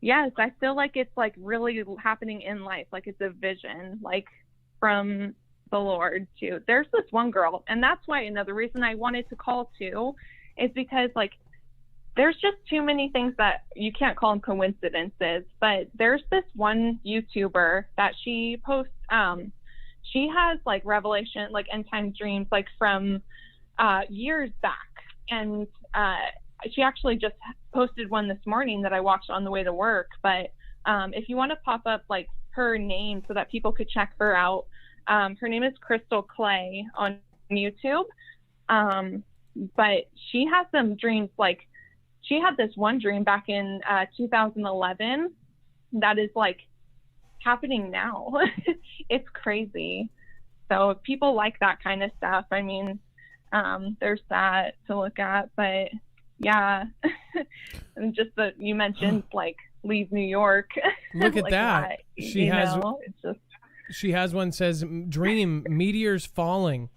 Yes, I feel like it's like really happening in life, like it's a vision, like from the Lord too. There's this one girl, and that's why another reason I wanted to call too is because like there's just too many things that you can't call them coincidences. But there's this one YouTuber that she posts she has like revelation, like end time dreams, like from years back. And she actually just posted one this morning that I watched on the way to work. But if you want to pop up like her name so that people could check her out, her name is Crystal Clay on YouTube. But she has some dreams, like she had this one dream back in 2011 that is like happening now. It's crazy. So if people like that kind of stuff, I mean, there's that to look at. But yeah, and just that you mentioned like leave New York. Look at like that. She has it's just, she has one says dream meteors falling.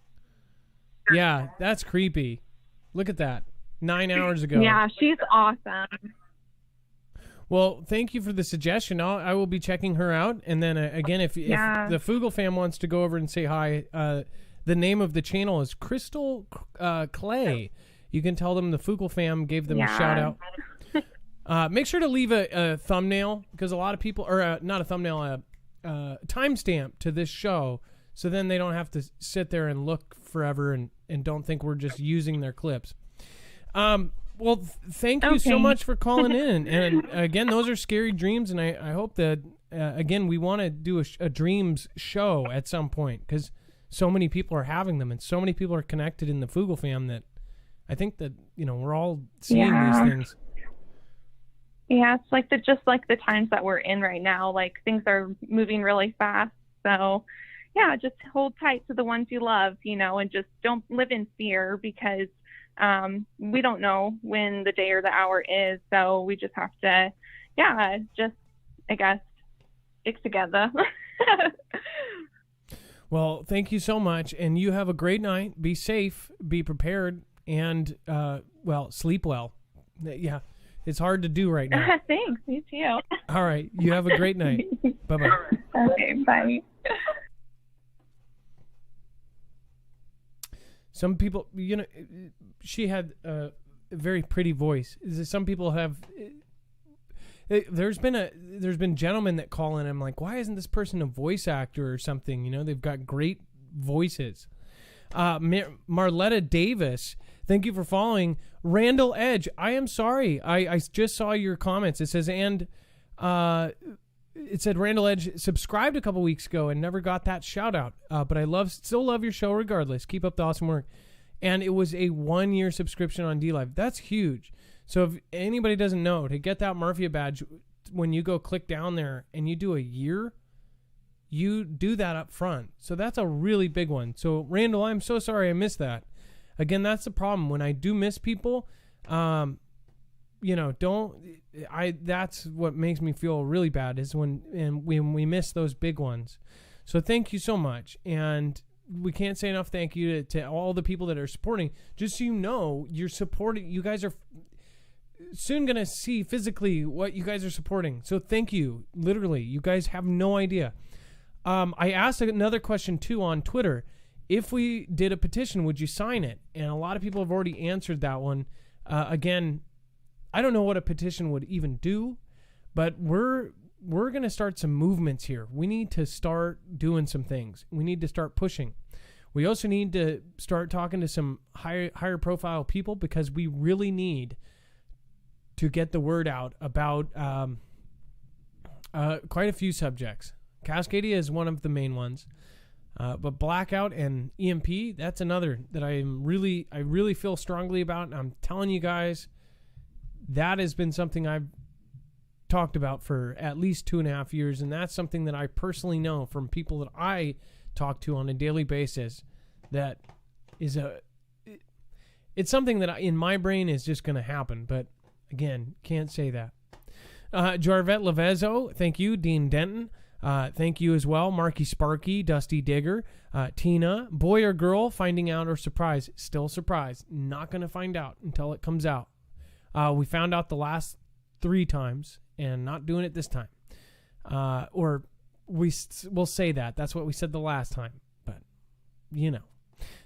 Yeah, that's creepy. Look at that. 9 hours ago. Yeah, she's awesome. Well, thank you for the suggestion. I will be checking her out. And then again, if the Foogle fam wants to go over and say hi, the name of the channel is Crystal Clay. You can tell them the Foogle fam gave them a shout out. Make sure to leave a thumbnail, because a lot of people, or not a thumbnail, a timestamp to this show, so then they don't have to sit there and look forever and don't think we're just using their clips. Well, thank you so much for calling in. And again, those are scary dreams, and I hope that again, we want to do a dreams show at some point because so many people are having them and so many people are connected in the Foogle fam that I think that, we're all seeing these things. Yeah, it's like just like the times that we're in right now, like things are moving really fast. So yeah, just hold tight to the ones you love, and just don't live in fear because we don't know when the day or the hour is. So we just have to, just, I guess, stick together. Well, thank you so much. And you have a great night. Be safe, be prepared, and, sleep well. Yeah, it's hard to do right now. Thanks. You too. All right. You have a great night. Bye-bye. Okay, bye. Some people, she had a very pretty voice. Some people have. There's been gentlemen that call in. I'm like, why isn't this person a voice actor or something? They've got great voices. Marletta Davis, thank you for following. Randall Edge, I am sorry. I just saw your comments. It says, it said Randall Edge subscribed a couple weeks ago and never got that shout out. But I still love your show regardless. Keep up the awesome work. And it was a 1-year subscription on DLive. That's huge. So if anybody doesn't know, to get that Murphy badge, when you go click down there and you do a year, you do that up front. So that's a really big one. So Randall, I'm so sorry I missed that. Again, that's the problem. When I do miss people, that's what makes me feel really bad is when we miss those big ones. So thank you so much. And we can't say enough thank you to all the people that are supporting. Just so you're supporting. You guys are soon going to see physically what you guys are supporting. So thank you. Literally, you guys have no idea. I asked another question too on Twitter. If we did a petition, would you sign it? And a lot of people have already answered that one. Again, I don't know what a petition would even do, but we're going to start some movements here. We need to start doing some things. We need to start pushing. We also need to start talking to some higher profile people because we really need to get the word out about quite a few subjects. Cascadia is one of the main ones. But Blackout and EMP, that's another that I really feel strongly about. And I'm telling you guys, that has been something I've talked about for at least 2.5 years. And that's something that I personally know from people that I talk to on a daily basis that is it's something that in my brain is just going to happen. But again, can't say that. Jarvet Lavezzo, thank you. Dean Denton. Thank you as well. Marky Sparky, Dusty Digger, Tina, boy or girl, finding out or surprise. Still surprised. Not going to find out until it comes out. We found out the last 3 times and not doing it this time. Or we'll say that. That's what we said the last time. But,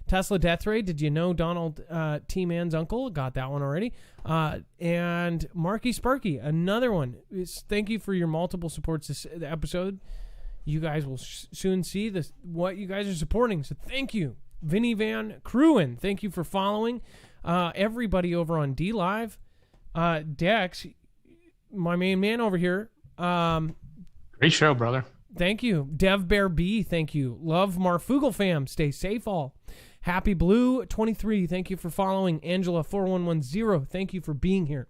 Tesla Death Ray, did you know Donald T-Man's uncle? Got that one already. And Marky Sparky, another one. Thank you for your multiple supports this episode. You guys will soon see what you guys are supporting. So thank you. Vinny Van Cruin, thank you for following. Everybody over on DLive. Dex, my main man over here. Great show, brother. Thank you. Dev Bear B, thank you. Love Marfoogle fam. Stay safe all. Happy Blue 23, thank you for following. Angela 4110, thank you for being here.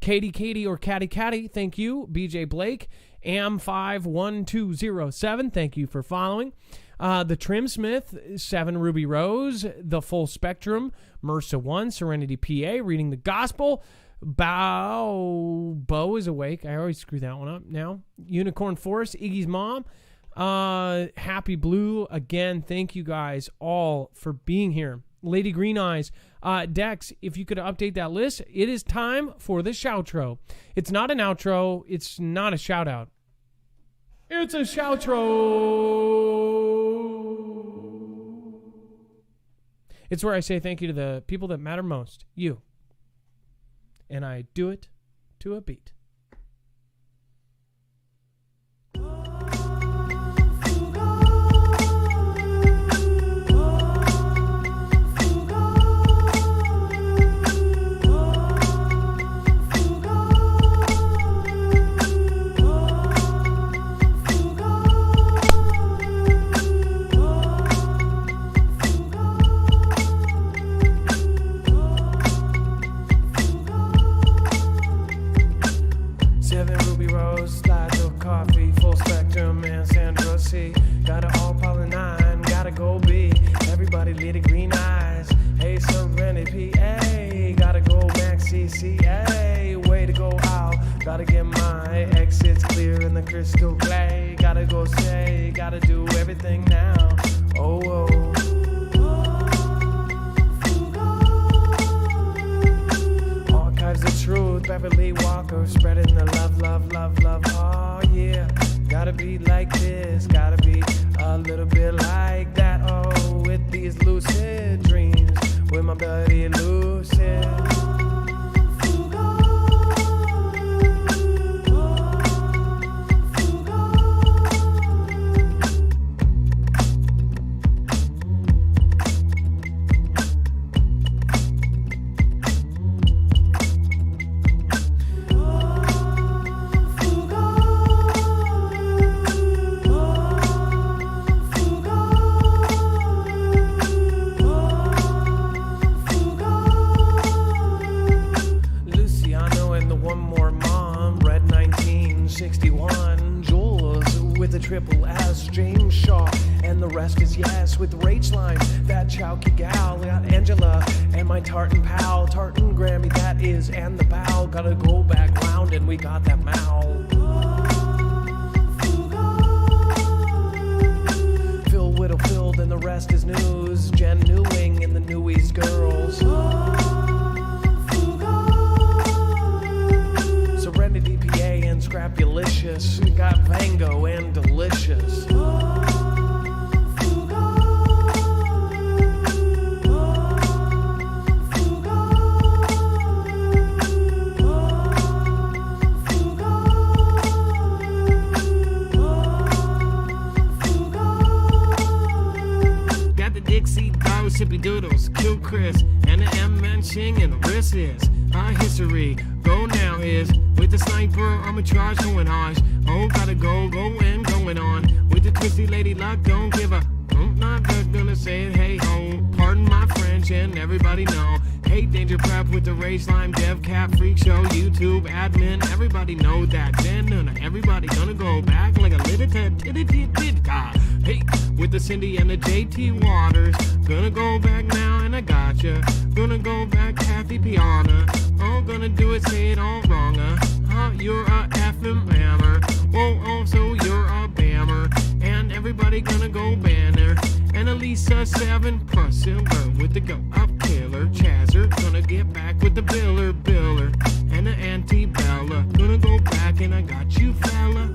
Katie or Catty, thank you. BJ Blake, Am51207, thank you for following. The Trim Smith, 7 Ruby Rose, The Full Spectrum, MRSA 1, Serenity PA, Reading the Gospel. Bo is awake. I always screw that one up now. Unicorn Forest, Iggy's mom. Happy Blue again. Thank you guys all for being here. Lady Green Eyes, Dex, if you could update that list, it is time for the shoutro. It's not an outro. It's not a shout out. It's a shoutro. It's where I say thank you to the people that matter most, you. And I do it to a beat. toast, slides of coffee, full spectrum, and Sandra C. Got it all Pollen 9, gotta go B. Everybody lead green eyes. Hey, Serenity, PA. Gotta go Max CCA. Way to go out. Gotta get my exits clear in the crystal clay. Gotta go say, gotta do everything now. Oh, oh. Archives of truth, Beverly Walker, spreading the love, love, love, love. Oh, yeah. Gotta be like this, gotta be a little bit like that. Oh, with these lucid dreams, with my buddy Lucid. Triple S, James Shaw, and the rest is yes. With Rach Line, that Chowky gal, got Angela, and my Tartan pal, Tartan Grammy, that is, and the pal. Gotta go back round, and we got that Mal. Phil Whittlefilled, and the rest is news. Jen Newing, and the Newies girls. Serenity, PA, and Scrapulicious. We got Vango and Delicious. Got the Dixie Dolls, Sippy Doodles, Q Chris, and the M Manching, and the wrist is our history. Go now is with the sniper arbitrage going harsh. Oh, gotta go and going on. With the twisty lady luck, don't give a. I'm not just gonna say it, hey ho. Pardon my French and everybody know. Hey, Danger Prep with the Race Lime, Dev Cap, Freak Show, YouTube, admin. Everybody know that. Then everybody gonna go back like a little Hey, with the Cindy and the JT Waters. Gonna go back now and I gotcha. Gonna go back Kathy Piana. Oh, gonna do it, say it all wrong. You're a effing hammer. Whoa, oh, so you're a bammer. And everybody gonna go banner. And Elisa 7 plus silver with the go up killer. Chazzer gonna get back with the Biller. And the Anti-Bella. Gonna go back and I got you, fella.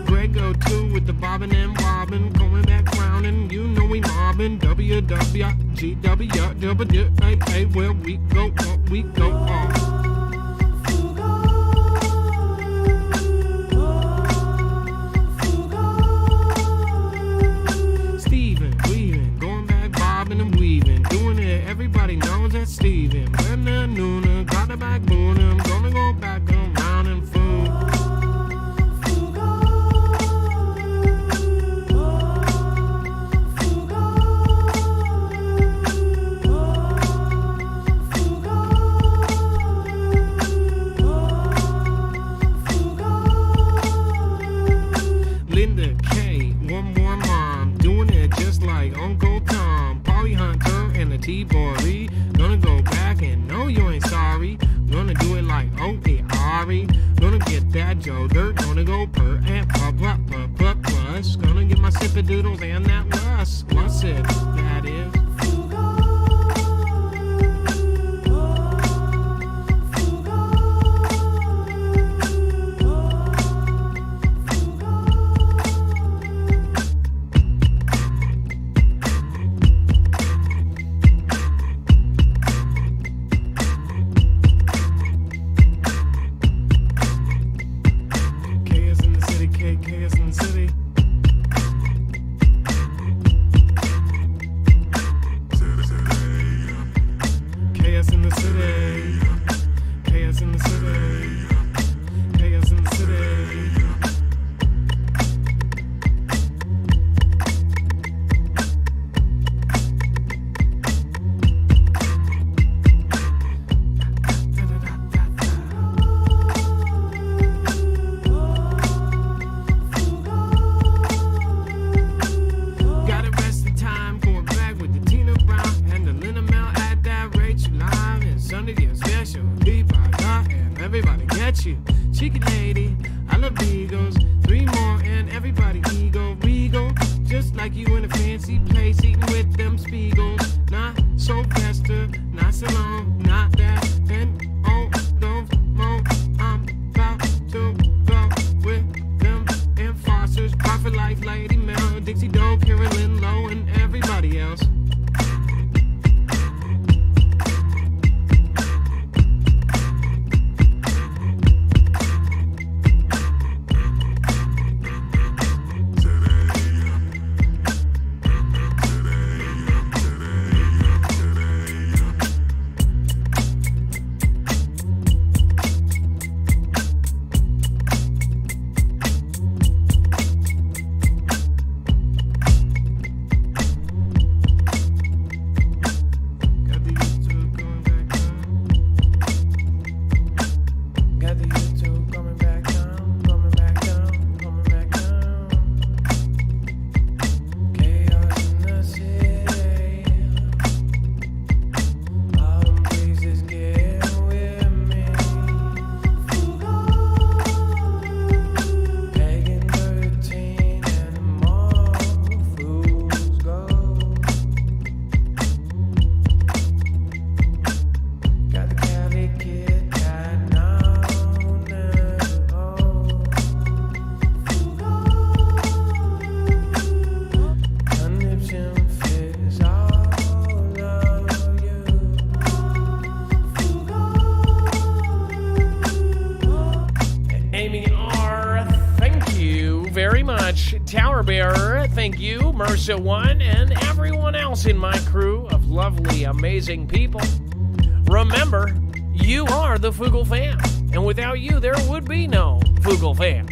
Grego 2 with the bobbin and wobbin. Going back round and you know we mobbin. WWGW, where we go, what we go off. Steven, weaving, going back, bobbing and weaving. Doing it, everybody knows that Steven. When the nooner, got the back boon, I'm gonna go back around and fool. Linda K, one more mom, doing it just like Uncle Tom. Polly Hunter and the T-Boy. Gonna go back and no, you ain't sorry. Gonna do it like Ari. Gonna get that Joe Dirt. Gonna go per and plus. Gonna get my sippadoodles and that lust. What's it? That is. everybody get you. Cheeky lady, I love beagles. 3 more and everybody ego regal. Just like you in a fancy place, eating with them Spiegels. Not Sylvester, not Salon, not that. And oh, no more. I'm about to go with them enforcers. Prophet Life, Lady Mel, Dixie Doe, Carolyn Lowe, and everybody else. Tower Bearer, thank you, Mersa One, and everyone else in my crew of lovely, amazing people. Remember, you are the Foogle fam, and without you, there would be no Foogle fam.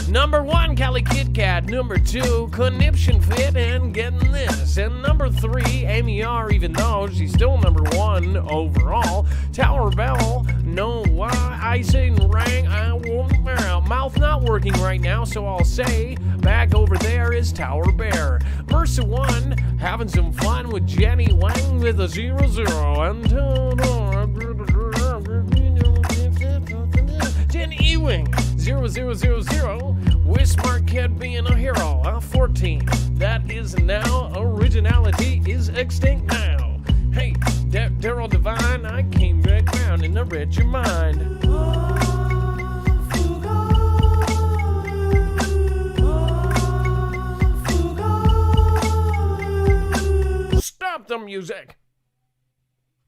Number 1, Cali Kit Kat. Number 2, Conniption Fit, and Getting This. And number 3, Amy R, even though she's still number 1 overall. Tower Bell, no why I sing rang, I won't mouth not working right now, so I'll say back over there is Tower Bear. Mercer 1, having some fun with Jenny Wang with a 0-0. And Jen Ewing, 0000. Wismar Kid being a hero, 14. That is now, originality is extinct now. Hey, Daryl Divine, I came back round and I read your mind. Stop the music.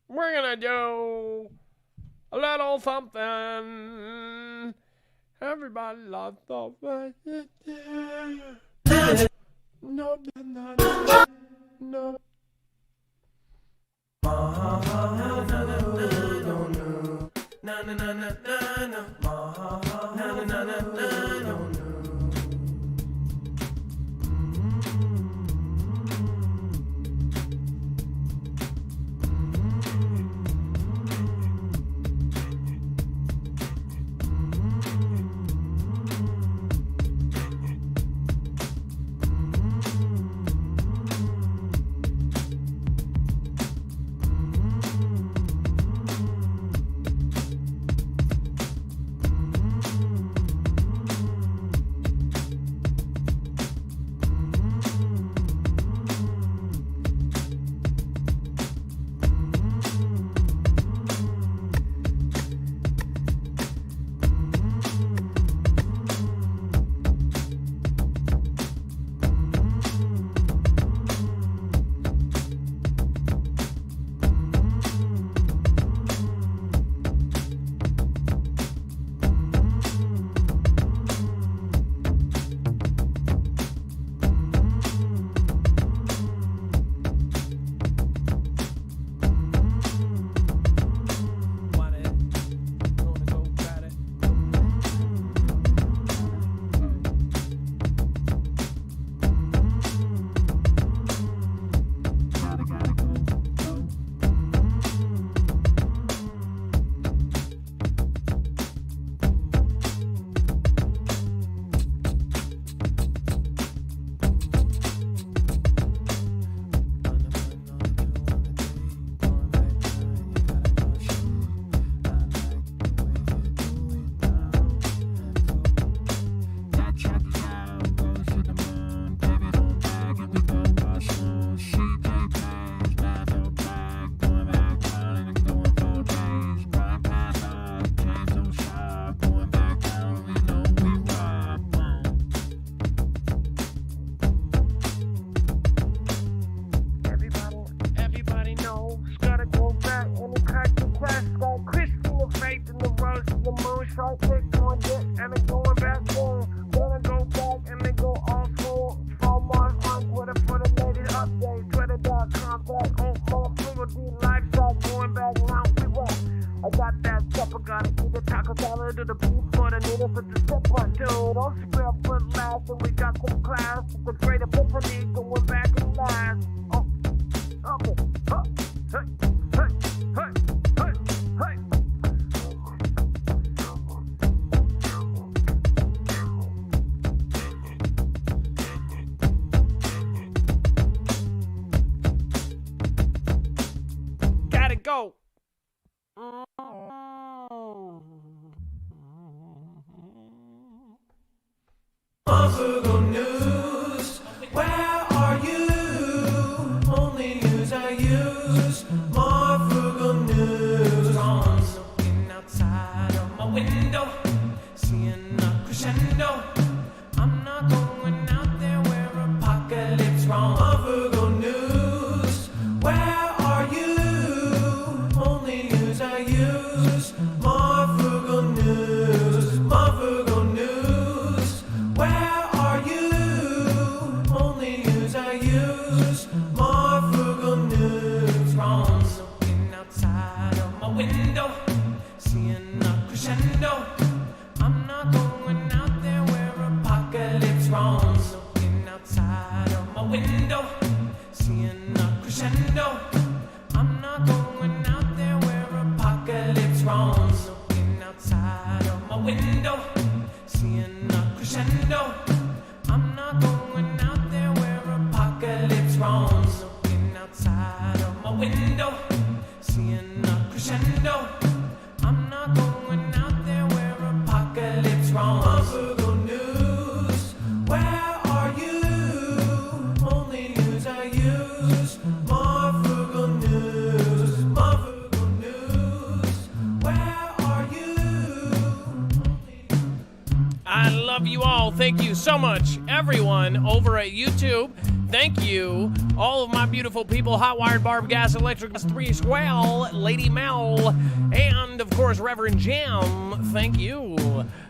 We're gonna do a little something. Everybody loves something. No. dollar to the beat for the needle for the step or two. Don't square foot last, and we got some class. The great epiphany going back in last. Oh, okay. Hey, hey, hey, hey, hey. Gotta go. Marfoogle News, where are you? Only news I use. Marfoogle News. Looking outside of my window, seeing a crescendo. I'm not going out there where apocalypse wrong. Marfoogle News, where are you? Only news I use. Marfoogle News. Marfoogle News, where are you? Only news I use. Marfoogle News. Wrong. Looking outside of my window, seeing a crescendo. I'm not going out there where apocalypse wrong. Looking outside of my window, seeing a crescendo. I'm not going out there where apocalypse wrong. Looking outside of my window, seeing a crescendo. I'm not going out there where apocalypse wrong. Looking outside of my window, seeing a crescendo. I'm not going out there where apocalypse wrong. Marfoogle News, where are you? Only news I use. Marfoogle News. Marfoogle News, where are you? I love you all. Thank you so much, everyone over at YouTube. Thank you, all of my beautiful people, Hotwired, Barb, Gas, Electric, 3 Swell, Lady Mel, and of course, Reverend Jam. Thank you.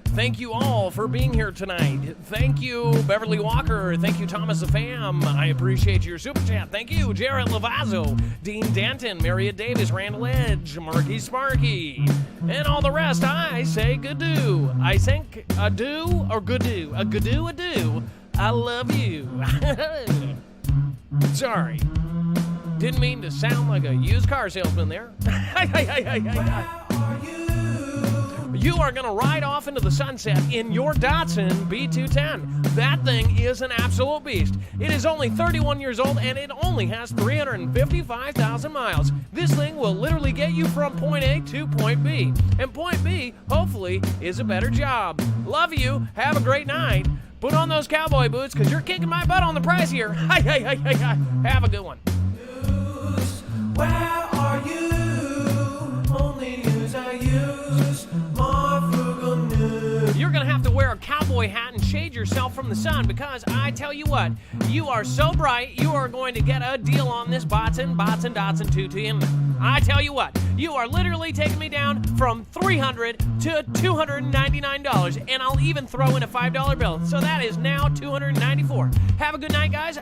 Thank you all for being here tonight. Thank you, Beverly Walker. Thank you, Thomas the Fam. I appreciate your super chat. Thank you, Jarrett Lavazzo, Dean Danton, Maria Davis, Randall Edge, Marky Sparky, and all the rest. I say good do. I think a do or good do. A good do, a do. I love you. Sorry. Didn't mean to sound like a used car salesman there. You are going to ride off into the sunset in your Datsun B210. That thing is an absolute beast. It is only 31 years old and it only has 355,000 miles. This thing will literally get you from point A to point B. And point B, hopefully, is a better job. Love you. Have a great night. Put on those cowboy boots because you're kicking my butt on the price here. Have a good one. News, where are you? Only news I use. Marfoogle News. You're going to have to wear a cowboy hat and shade yourself from the sun because I tell you what, you are so bright, you are going to get a deal on this Datsun 210. I tell you what, you are literally taking me down from $300 to $299, and I'll even throw in a $5 bill. So that is now $294. Have a good night, guys.